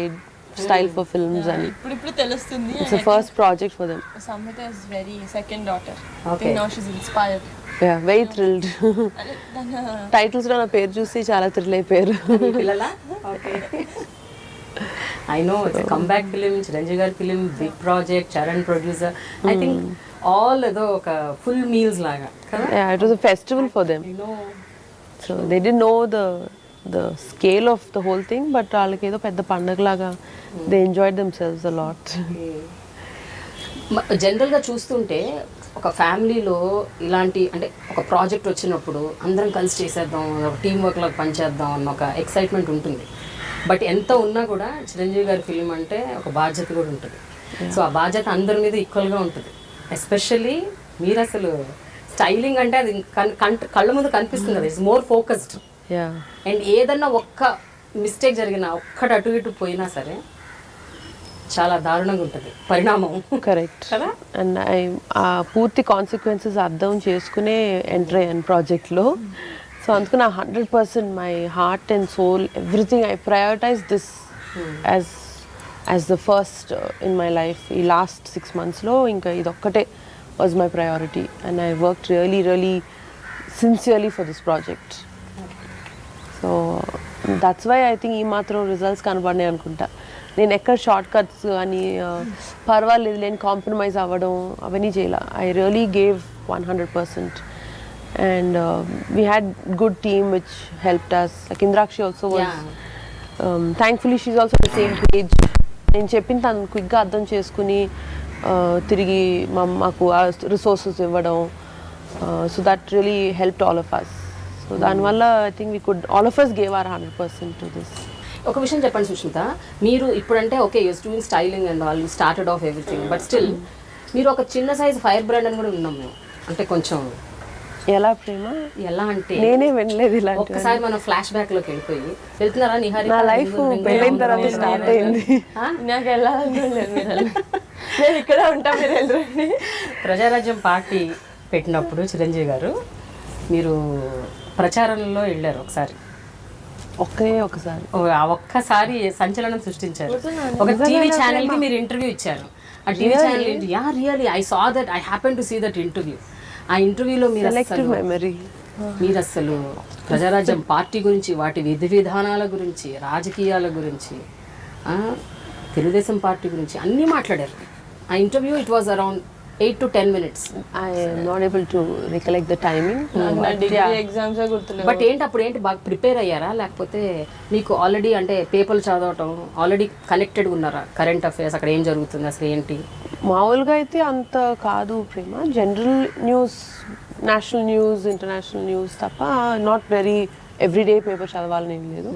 style for films అని. ఇప్పుడు తెలుస్తుంది. It's first project for them. Samhita is very second daughter. I think now she's inspired. Yeah, very thrilled. Titles లో నా పేరు చూసి చాలా థ్రిల్ అయిపోయారు. పిల్లలా? ఓకే. I know it's a comeback film, Chiranjeevi gari film, big project, Charan producer. I think all ఏదో ఒక ఫుల్ మీల్స్ లాగా కదా. Yeah, it was a festival for them. So they didn't know the scale of the whole thing, but వాళ్ళకి ఏదో పెద్ద పండగ లాగా they enjoyed themselves a lot. జనరల్గా చూస్తుంటే ఒక ఫ్యామిలీలో ఇలాంటి అంటే ఒక ప్రాజెక్ట్ వచ్చినప్పుడు అందరం కలిసి చేసేద్దాం, ఒక టీం వర్క్ లాగా పనిచేద్దాం అన్న ఒక ఎక్సైట్మెంట్ ఉంటుంది. బట్ ఎంత ఉన్నా కూడా చిరంజీవి గారి ఫిలిం అంటే ఒక బాధ్యత కూడా ఉంటుంది. సో ఆ బాధ్యత అందరి మీద ఈక్వల్గా ఉంటుంది. ఎస్పెషల్లీ మీరు అసలు స్టైలింగ్ అంటే అది కళ్ళ ముందు కనిపిస్తుంది కదా, ఇట్స్ మోర్ ఫోకస్డ్. అండ్ ఏదన్నా ఒక్క మిస్టేక్ జరిగినా, ఒక్కటి అటు ఇటు పోయినా సరే చాలా దారుణంగా ఉంటుంది పరిణామం. కరెక్ట్ కదా. అండ్ ఆ పూర్తి కాన్సిక్వెన్సెస్ అర్థం చేసుకునే ఎంటర్ అయ్యాను ప్రాజెక్ట్లో. సో అందుకు నా 100% my heart and soul, everything I prioritise this as the first in my life. ఈ లాస్ట్ 6 monthsలో ఇంకా ఇదొక్కటే was my priority. And I work really really sincerely for this project. So that's why I think ఈ మాత్రం results కనబడినాయి అనుకుంటా. నేను ఎక్కడ షార్ట్ కట్స్ అని పర్వాలేదు నేను కాంప్రమైజ్ అవ్వడం అవన్నీ చేయాల. I really gave 100%. And we had good team which helped us. Like Indrakshi also was. Thankfully she's also the same page. నేను చెప్పింది తను క్విక్గా అర్థం చేసుకుని తిరిగి మాకు రిసోర్సెస్ ఇవ్వడం. So that really helped all of us. So దానివల్ల I think we could all of us gave our 100% to this. ఒక విషయం చెప్పండి సుష్మిత, మీరు ఇప్పుడంటే okay you're doing styling and all, started off everything, but still మీరు ఒక చిన్న సైజ్ ఫైర్ బ్రాండ్ అని కూడా ఉన్నాం మేము. అంటే కొంచెం ఎలా ప్రేమ, ఎలా అంటే నేనే వినలేదు ఇలా. ఒక్కసారి మనం ఫ్లాష్ బ్యాక్ లోకి వెళ్ళిపోయి వెళ్తున్నారా నిహారిక? నా లైఫ్ పెళ్ళైన తర్వాత స్టార్ట్ అయింది. నాకు వెళ్ళాలనుకోలేదు, నేను ఇక్కడ ఉంటా, మీరు వెళ్ళండి. ప్రజారాజ్యం పార్టీ పెట్టినప్పుడు చిరంజీవి గారు మీరు ప్రచారంలో వెళ్ళారు ఒకసారి. ఒకసారి ఆ ఒక్కసారి సంచలనం సృష్టించారు. ఒక టీవీ ఛానల్ కి మీరు ఇంటర్వ్యూ ఇచ్చారు. ఆ TV channel really I saw that, I happen to see that interview. ఆ ఇంటర్వ్యూలో మీరు అసలు ప్రజారాజ్యం పార్టీ గురించి, వాటి విధి విధానాల గురించి, రాజకీయాల గురించి, తెలుగుదేశం పార్టీ గురించి అన్నీ మాట్లాడారు. ఆ interview it was around 8 to 10 minutes. I am not able to recollect the timing. Exams గుర్తులేదు. బట్ ఏంటి అప్పుడు ఏంటి బాగా ప్రిపేర్ అయ్యారా, లేకపోతే మీకు ఆల్రెడీ అంటే పేపర్లు చదవటం ఆల్రెడీ కనెక్టెడ్ ఉన్నారా? కరెంట్ అఫైర్స్ అక్కడ ఏం జరుగుతుంది అసలు ఏంటి? మామూలుగా అయితే అంత కాదు Prema, general news, national news, international news తప్ప నాట్ వెరీ ఎవ్రీడే పేపర్ చదవాలని ఏం లేదు.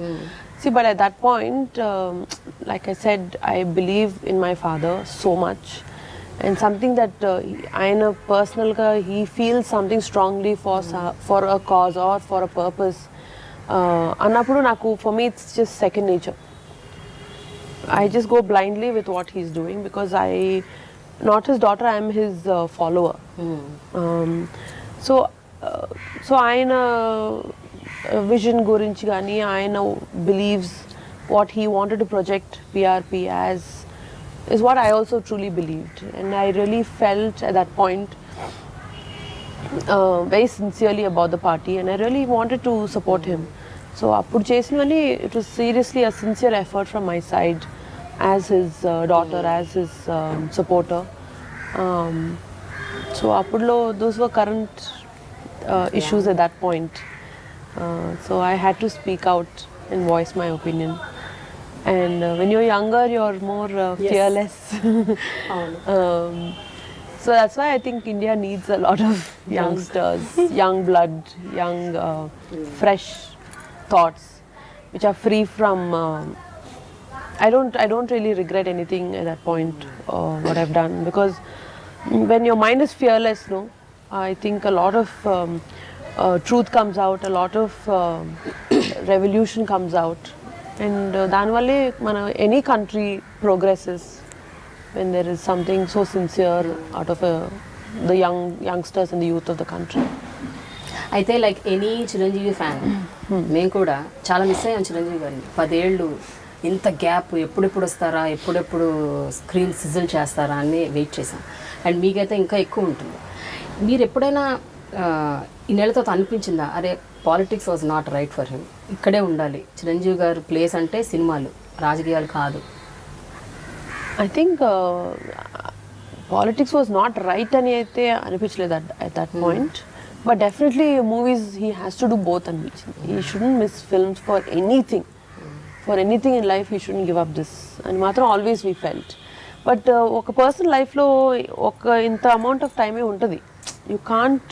See, but at that point, like I said, I believe in my father so much. And something that ఆయన పర్సనల్గా he feels something strongly for a cause or for a purpose అన్నప్పుడు నాకు, for me it's just second nature. I just go blindly with what he's doing because not his daughter, I'm his follower. So ఆయన vision గురించి కానీ ఆయన believes what he wanted to project PRP as is what I also truly believed, and I really felt at that point very sincerely about the party, and I really wanted to support him. So appudu chesinavani, it was seriously a sincere effort from my side as his daughter, as his supporter. So appudulo those were current issues at that point. So I had to speak out and voice my opinion. And when you're younger, you're more fearless. So that's why I think India needs a lot of youngsters, young blood, young fresh thoughts, which are free from. I don't really regret anything at that point, what I've done, because when your mind is fearless, no, I think a lot of truth comes out, a lot of revolution comes out, and danvalle mana any country progresses when there is something so sincere out of the youngsters and the youth of the country. అయితే like any Chiranjeevi fan మేము కూడా చాలా miss అయ్యాం చిరంజీవి గారిని. 10 ఏళ్ళు ఇంత gap, ఎప్పుడెప్పుడు వస్తారా, ఎప్పుడెప్పుడు స్క్రీన్ సిజిల్ చేస్తారా అని వెయిట్ చేశాం. అండ్ మీకైతే ఇంకా ఎక్కువ ఉంటుంది. మీరు ఎప్పుడైనా ఇన్నేళ్ల తర్వాత అనిపించిందా, అరే politics was not right for him, ఇక్కడే ఉండాలి, చిరంజీవి గారు ప్లేస్ అంటే సినిమాలు, రాజకీయాలు కాదు? I think politics was not right అని అయితే అనిపించలేదు at that point. But definitely movies, he has to do both. And he shouldn't miss films for anything. For anything in life, he shouldn't give up this. And matram always we felt. But oka person life lo oka inta amount of time e untadi. You can't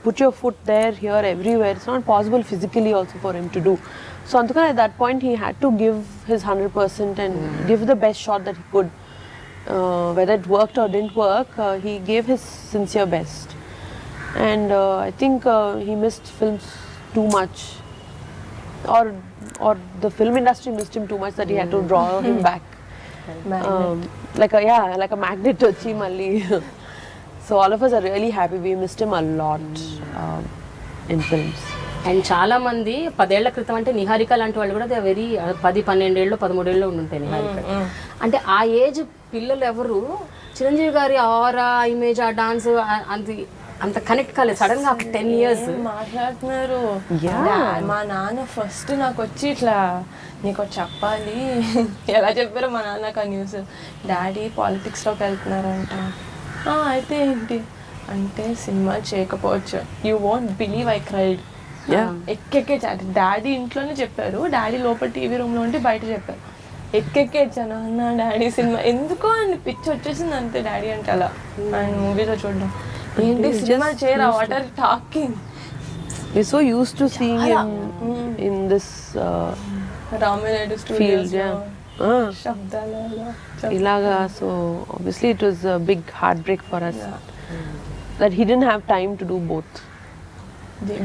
put your foot there, here, everywhere. It's not possible physically also for him to do. So andukane at that point he had to give his 100% and give the best shot that he could. Whether it worked or didn't work, he gave his sincere best. And I think he missed films too much, or the film industry missed him too much that he had to draw him back, like a magnet vachi malli. So all of us are really happy. We missed him a lot in films. And చాలా మంది 10 ఏళ్ల క్రితం అంటే నిహారిక లాంటి వాళ్ళు కూడా very 10-12 ఏళ్ళు 13 ఏళ్ళు ఉండుంటాయి నిహారిక. అంటే ఆ ఏజ్ పిల్లలు ఎవరు చిరంజీవి గారి ఆరా, ఇమేజ్, ఆ డాన్స్ అంత కనెక్ట్ కాలేదు. సడన్ గా 10 years మాట్లాడుతున్నారు. మా నాన్న ఫస్ట్ నాకు వచ్చి ఇట్లా నీకు చెప్పాలి, ఎలా చెప్పారో మా నాన్నకు ఆ న్యూస్, డాడీ పాలిటిక్స్లోకి వెళ్తున్నారంట. అయితే ఏంటి అంటే సినిమా చేయకపోవచ్చు. You won't believe I cried. ఎక్కెక్కే డాడీ ఇంట్లోనే చెప్పారు, డాడీ లోపల టీవీ రూమ్లో ఉంటే బయట చెప్పారు. ఎక్కెక్కే ఇచ్చాను అన్న డాడీ సినిమా ఎందుకో అని పిచ్చి వచ్చేసింది అంతే డాడీ అంటే. అలా ఆయన మూవీలో చూడడం ఏంటి సినిమా చేయరా, what are talking. We're so used to seeing him in this Raminadu field, శబ్దాలలో ilaga. So obviously it was a big heartbreak for us that he didn't have time to do both.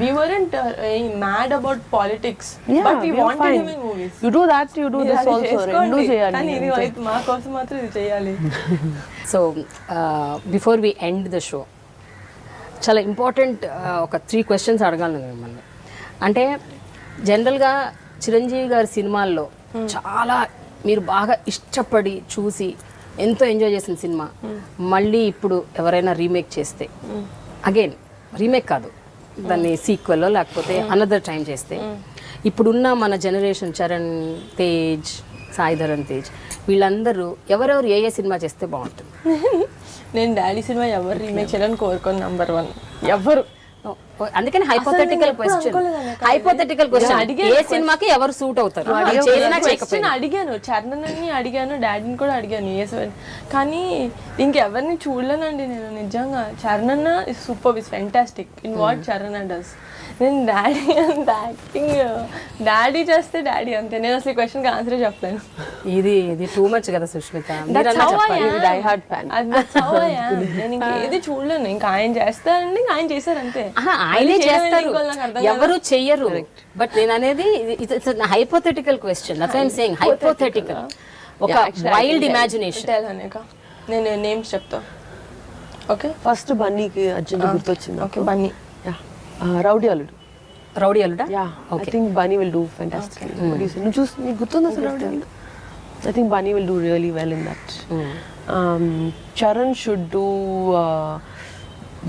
We weren't mad about politics, but we wanted fine. him in movies. You do that, you do this also. Rendu cheyali. కానీ ఇది అయితే మా కోసం మాత్రం ఇది చేయాలి. So before we end the show చాలా important ఒక 3 questions అడగాలి మిమ్మల్ని. అంటే జనరల్గా చిరంజీవి గారి సినిమాల్లో చాలా మీరు బాగా ఇష్టపడి చూసి ఎంతో ఎంజాయ్ చేసిన సినిమా మళ్ళీ ఇప్పుడు ఎవరైనా రీమేక్ చేస్తే, అగైన్ రీమేక్ కాదు, దాన్ని సీక్వెల్లో లేకపోతే అనదర్ టైం చేస్తే, ఇప్పుడున్న మన జనరేషన్ చరణ్ తేజ్, సాయి ధరమ్ తేజ్ వీళ్ళందరూ ఎవరెవరు ఏ సినిమా చేస్తే బాగుంటుంది? నేను డాడీ సినిమా ఎవరు రీమేక్ చేయాలని కోరుకోను. నంబర్ 1 ఎవరు. అందుకని హైపోథెటికల్ క్వశ్చన్, ఏ సినిమాకి ఎవరు సూట్ అవుతారు అడిగాను. చరణ్ అని అడిగాను, డాడీని కూడా అడిగాను. కానీ ఇంకెవరిని చూడలేనండి నేను నిజంగా. చరణ్ అన్న is super, is fantastic in what Charan does. నేను డాడీ అంత యాక్టింగ్, డాడీ చేస్తే డాడీ అంతే. నేను అసలు క్వశ్చన్కి ఆన్సరే చెప్పలేను. ఇది టూ మచ్ కదా సుష్మిత. Die hard fan. నేను ఇంకేది చూడలేను. ఇంకా ఆయన చేస్తారండి, ఆయన చేశారు అంతే. ఆయనే చేయడం చేస్తారు, ఇంకోళ్ళు నాకు అర్థం ఎవరు చెయ్యరు. బట్ నేను అనేది it's hypothetical question, that's I'm saying hypothetical, ఒక వైల్డ్ ఇమాజినేషన్. అనేక నేను నేమ్స్ చెప్తా. ఓకే, ఫస్ట్ బన్నీకి అర్జున్ గుర్తొచ్చింది. ఓకే బన్నీ. రౌడీ అల్లుడు. Rowdy Alluda? I think Bunny will do fantastic. What do you say? నువ్వు చూసి నీకు గుర్తుందా అసలు రౌడీ అల్లుడు? I think Bunny will do really well in that. Charan should do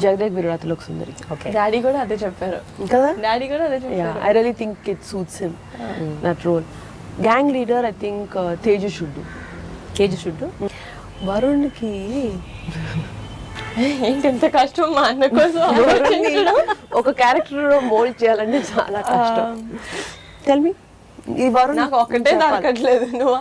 Jagdek Viratulok Sundari. Okay. Daddy కూడా అదే చెప్పారు. కదా? డాడీ కూడా అదే చెప్పారు. Yeah, I really think it suits him, that role. Gang leader, I think Teju should do. కేజీ should. వరుణ్కి ఏంటి ఎంత కష్టం మా అన్న కోసం ఒక క్యారెక్టర్ మోల్డ్ చేయాలంటే చాలా కష్టం. Tell me, ఈ వరుణ్ నాకు ఒకటే దొరకట్లేదు. నువ్వు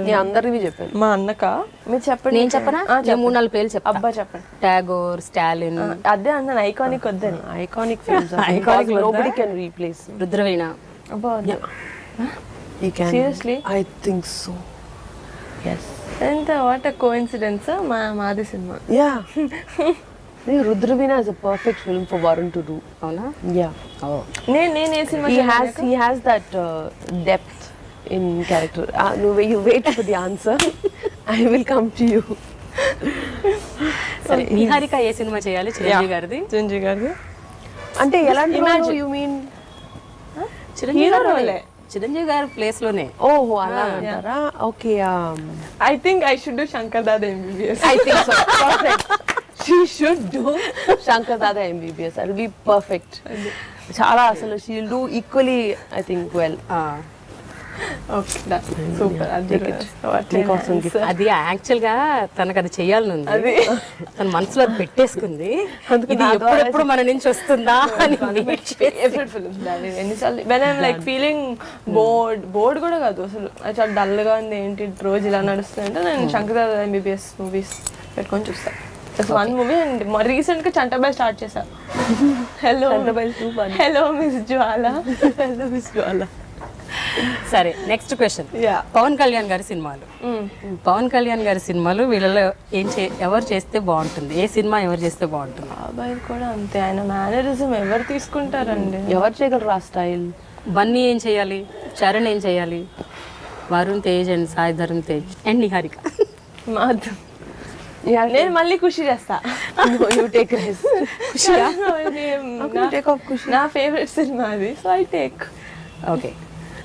నేను అందరివి చెప్పాను. మా అన్నక మీరు చెప్పండి. నేను చెప్పనా? నేను 3-4 పేర్లు చెప్తా. అబ్బా చెప్పండి. టాగోర్, స్టాలిన్. అదే అన్న ఐకానిక్ వద్దని. Iconic films, nobody can replace. Rudraveena. అబ్బా He can. Seriously? I think so. Yes. ఎంత వాట్ కోఇన్సిడెన్స్. మాది cinema. Yeah. Rudravina is a perfect film for Varun to do. అవునా? Yeah. నేను ఏ cinema He has that depth in character. No, you wait for the answer. I will come to you. సరే, నిహారిక ఏ cinema చేయాలి చిరంజీవి గారిది? చిరంజీవి గారిది అంటే ఎలాంటి role you mean? Chiranjeevi గారు చిరంజీవి గారి ప్లేస్ లోనే. ఓహో అలా అంటారా? Okay. I think I should do Shankar Dada MBBS. I think so. Perfect. She should do Shankar Dada MBBS. That will be perfect. చాలా అసలు she will do equally, I think, well. Okay super. అది actual గా తనకు అది చెయ్యాలని ఉంది, తన మనసులో అది పెట్టేసుకుంది. ఇది ఎప్పుడెప్పుడు మన నుంచి వస్తుందా అని ఎన్నిసార్లు when I'm like feeling board కూడా కాదు అసలు, అది చాలా డల్ గా ఉంది, ఏంటి రోజు ఇలా నడుస్తుంది అంటే నేను శంకర్ దాదా MBBS మూవీస్ పెట్టుకొని చూస్తాను. వన్ మూవీ అండ్ రీసెంట్ గా చంటాబాయ్ స్టార్ట్ చేశా. హలో మిస్ జ్వాలా. Hello Miss Jwala. సరే, నెక్స్ట్ క్వశ్చన్. పవన్ కళ్యాణ్ గారి సినిమాలు, పవన్ కళ్యాణ్ గారి సినిమాలు వీళ్ళలో ఎవరు చేస్తే బాగుంటుంది? ఏ సినిమా ఎవరు చేస్తే బాగుంటుంది? బాబాయ్ కూడా అంతే, ఆయన మేనరిజం ఎవరు తీసుకుంటారండి? ఎవరు చేయగలరు ఆ స్టైల్? బన్నీ ఏం చేయాలి? చరణ్ ఏం చేయాలి? Varun Tej and Sai Dharam Tej and Niharika. మాధవ్. నేను మళ్ళీ ఖుషి చేస్తా. You take rest. నా ఫేవరెట్ సినిమా అది, so I take. Okay,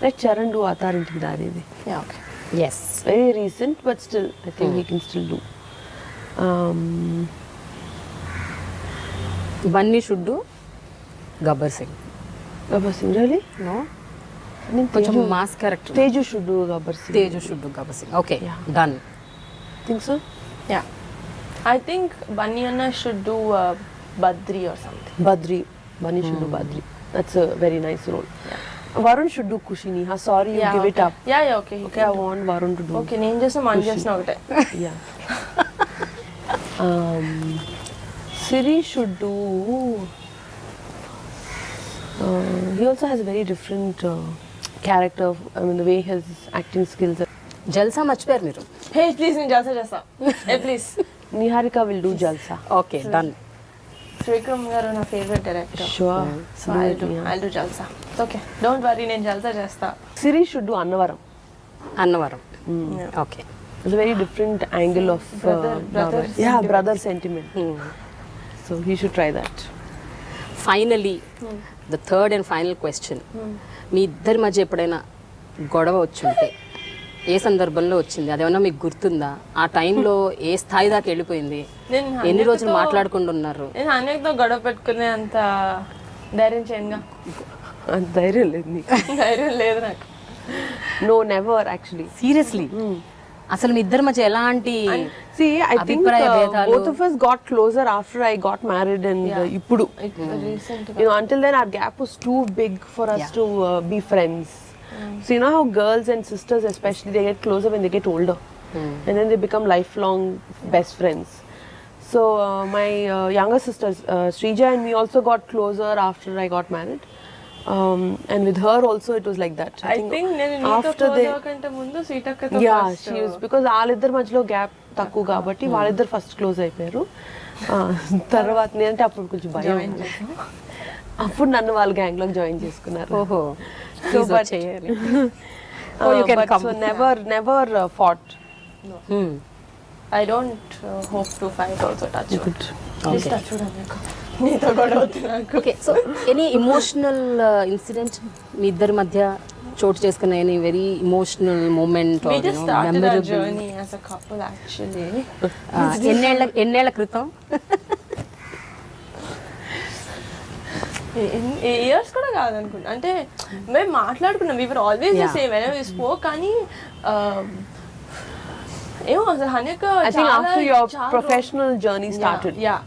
Let Charan do Atharinti Daridi. Yeah, okay. yes, Very recent, but still, I think he can still do. Bunny should do Gabbar Singh. Gabbar Singh, really? No, I think కొంచెం mass character. Teju should do Gabbar Singh. Teju should do Gabbar Singh. Okay, done. Think so? Yeah. I think Bunny Anna should do Badri or something. Badri. Bunny should do Badri. That's a very nice role. Yeah. Varun should do Kushini. Sorry, you give it up. Yeah, okay. Okay, I want Varun to do. Okay, నేను చేసిన మన చేసిన ఒకటే. Yeah. Siri should do. He also has a very different character. I mean, the way his acting skills are. జల్సా మర్చిపోయారు మీరు. Hey please నేను జల్సా చేస్తా. Hey please. Niharika will do Jalsa. Okay, done. Srikaram గారు నా favourite director. Sure. So I'll do Jalsa. It's okay. Don't worry, నేను జల్సా చేస్తా. Siri should do Annavaram. Annavaram. Okay, It's a very different angle of brother sentiment. So he should try that. Finally the third and final question. మీ ఇద్దరి మధ్య ఎప్పుడైనా గొడవ వచ్చుంటే ఏ సందర్భంలో వచ్చింది? అదేమన్నా మీకు గుర్తుందా? ఆ టైంలో ఏ స్థాయి దాకా వెళ్ళిపోయింది? ఎన్ని రోజులు మాట్లాడకుండా ఉన్నారు? నేను అనేకతో గొడవ పెట్టుకునే అంత ధైర్యం చేయనుగా. అంత ధైర్యం లేదు నీకు? ధైర్యం లేదు నాకు. No, never actually. సీరియస్లీ? అసలు మీ ఇద్దరి మధ్య ఎలాంటి See, I think అభిప్రాయ భేదాలు? both of us got closer after I got married and ఇప్పుడు. You know, until then our gap was too big for us to be friends. So you know how girls and sisters especially, they get closer when they get older. And then they become lifelong best friends. So my younger sisters, Srija and me, also got closer after I got married. And with her also it was like that. I think నేను నీతో close అవ్వకంటే ముందు సీతక్కతో she was, because వాళ్ళిద్దరి మధ్యలో gap తక్కువ కాబట్టి వాళ్ళిద్దరు first close అయిపోయారు. తర్వాత నేనంటే అప్పుడు కొంచెం భయం. అప్పుడు నన్ను వాళ్ళ గ్యాంగ్లోకి జాయిన్ చేసుకున్నారు. ఓహో, So, but చేయాలి. so never fought. I don't hope to fight also. Touch wood. Okay. Just touch wood అన్నాక నీతో కూడా అవుతుంది నాకు. Okay, so any emotional incident మీ ఇద్దరి మధ్య చోటు చేసుకున్న any very emotional moment We just started our journey as a couple actually. ఎన్నేళ్ల క్రితం? ఇయర్స్ కూడా కాదనుకుంటా. అంటే మేము మాట్లాడుకున్నాం, we were always the same whenever we spoke. కానీ ఏమో అసలు హనిక I think after your professional journey started. Yeah,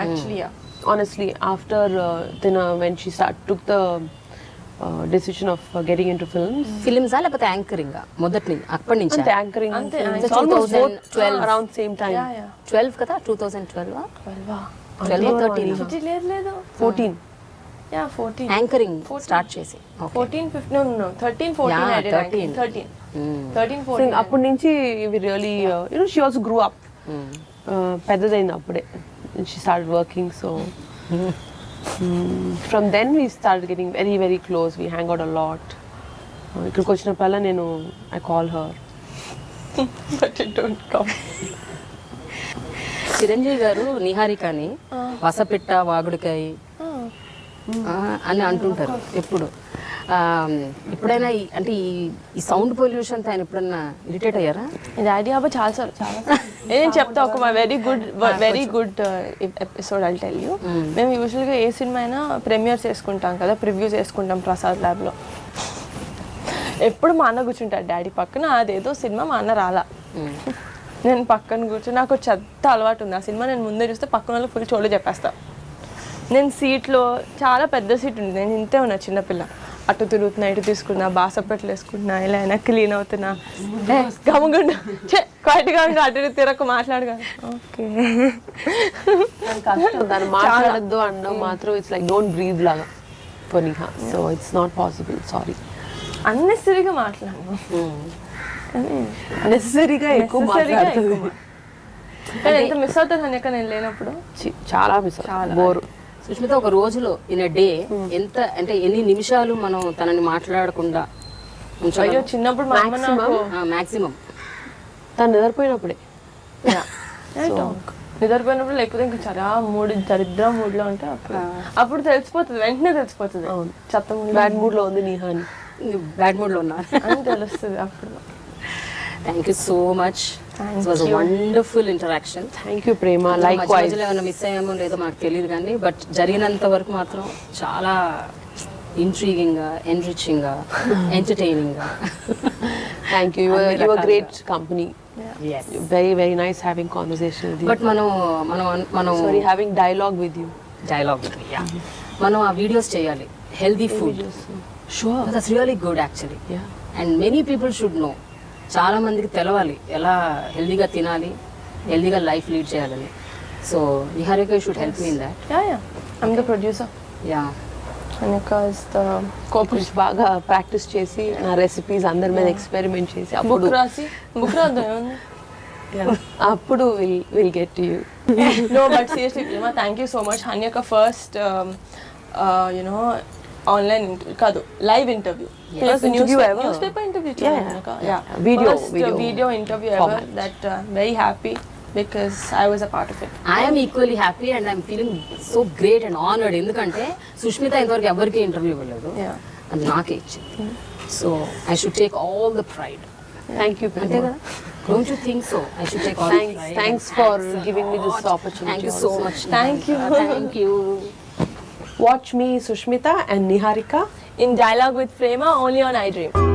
actually yeah. Honestly, after when she took the decision of getting into films. ఫిలిమ్సా లేకపోతే యాంకరింగ్ మొదటి అప్పటి నుంచి? అంటే యాంకరింగ్, అంతే, it's almost 2012 around same time. Yeah, yeah. 12 కదా, 2012 12 13 లేదు 14. Yeah, 14. యాంకరింగ్ స్టార్ట్ చేసి 14, 15, no, 13, 14 Yeah, I did 13. 13. 13, So 14. అప్పటి నుంచి we really she also grew up. పెద్దదైంది అప్పుడే. And she started working, so from then we started getting very very close. We hang out a lot. ఇక్కడికి వచ్చినప్పుడల్లా నేను I call her. But it don't come. Chiranjeevi గారు నిహారికని వసపిట్ట వాగుడికాయ అని అంటుంటారు ఎప్పుడు. ఎప్పుడైనా అంటే ఈ సౌండ్ పొల్యూషన్ ఆయన ఎప్పుడన్నా ఇరిటేట్ అయ్యారా? డాడీ అబ్బా చాలా నేను చెప్తా ఒక very good episode I'll tell you. మేము యూజువల్గా ఏ సినిమా అయినా ప్రీమియర్స్ చేసుకుంటాం కదా, ప్రివ్యూస్ చేసుకుంటాం ప్రసాద్ ల్యాబ్లో. ఎప్పుడు మా అన్న కూర్చుంటాడు డాడీ పక్కన. అదేదో సినిమా మా అన్న రాలా, నేను పక్కన కూర్చొని నాకు చెత్త అలవాటు ఉంది. ఆ సినిమా నేను ముందే చూస్తే పక్కన వాళ్ళు ఫుల్ చోటు చెప్పేస్తా. నేను సీట్లో చాలా పెద్ద సీట్ ఉంది, నేను ఇంతే ఉన్నా చిన్నపిల్ల. అటు తిరుగుతున్నా, ఇటు తీసుకున్నా, బాసపెట్లు వేసుకుంటున్నా, ఇలా అయినా క్లీన్ అవుతున్నా, గమగుండా క్వైట్గా ఉండి అటు ఇటు తిరగకు మాట్లాడగా. ఓకే, దాన్ని మాట్లాడద్దు అనడం మాత్రం ఇట్స్ లైక్ డోంట్ బ్రీద్ లాగా for Niha. So it's not possible, sorry. అన్నెసరీగా మాట్లాడను, నెసరీగా ఎక్కువ మాట్లాడుతుంది. కానీ ఎంత మిస్ అవుతుంది అనేక నేను లేనప్పుడు. చాలా మిస్, చాలా బోరు. సుష్మిత, ఒక రోజులో ఇన్ డే ఎంత అంటే ఎన్ని నిమిషాలు మనం తనని మాట్లాడకుండా అయ్యో చిన్నప్పుడు మా అమ్మ నాకు మాక్సిమం తను నిద్రపోయినప్పుడే, నిద్రపోయినప్పుడు, లేకపోతే ఇంకా చాలా దరిద్ర మూడ్లో ఉంటే అప్పుడు తెలిసిపోతుంది, వెంటనే తెలిసిపోతుంది. చెత్త మూడ్, బ్యాడ్ మూడ్లో ఉంది నిహా అని, బ్యాడ్ మూడ్లో ఉన్నా అని తెలుస్తుంది అప్పుడు. Thank you so much. It was a wonderful interaction. Thank you Prema. Likewise. ఏమైనా మిస్ అయ్యామో లేదో మాకు తెలియదు కానీ బట్ జరిగినంత వరకు మాత్రం చాలా ఇంట్రీగింగ్ గా, ఎంరిచింగ్ గా, ఎంటర్టైనింగ్ గా. Thank you. You were great company. Yes. Very very nice having conversation with you. But మనం sorry, having dialogue with you. Dialogue. Yeah. మనం ఆ వీడియోస్ చేయాలి. Healthy food. Sure. That's really good actually. Yeah. And many people should know. చాలా మందికి తెలవాలి ఎలా హెల్దీగా తినాలి, హెల్దీగా లైఫ్ లీడ్ చేయాలని. So Niharika should help me in that. I'm the producer. Yeah, కొంచెం బాగా ప్రాక్టీస్ చేసి నా రెసిపీస్ అందరి మీద ఎక్స్పెరిమెంట్ చేసి బుక్ రాసి అప్పుడు will get to you. No, but seriously Prema, thank you so much. Hanyaka first online కాదు live interview. First interview ever. Newspaper interview. Yeah. Video interview format. ever. That very happy because I was a part of it. I am equally happy and I am feeling so great and honored. ఎందుకంటే సుష్మిత ఇంతవరకు ఎవరికి interview ఇవ్వలేదు, అది నాకే ఇచ్చింది. So I should take all the pride. Thank you అంతే కదా? Don't you think so? I should take all the pride. Thanks for giving me this opportunity. Thank you so much. Thank you. Thank you. Watch me, Sushmitha and Niharika In Dialogue with Prema, only on iDream.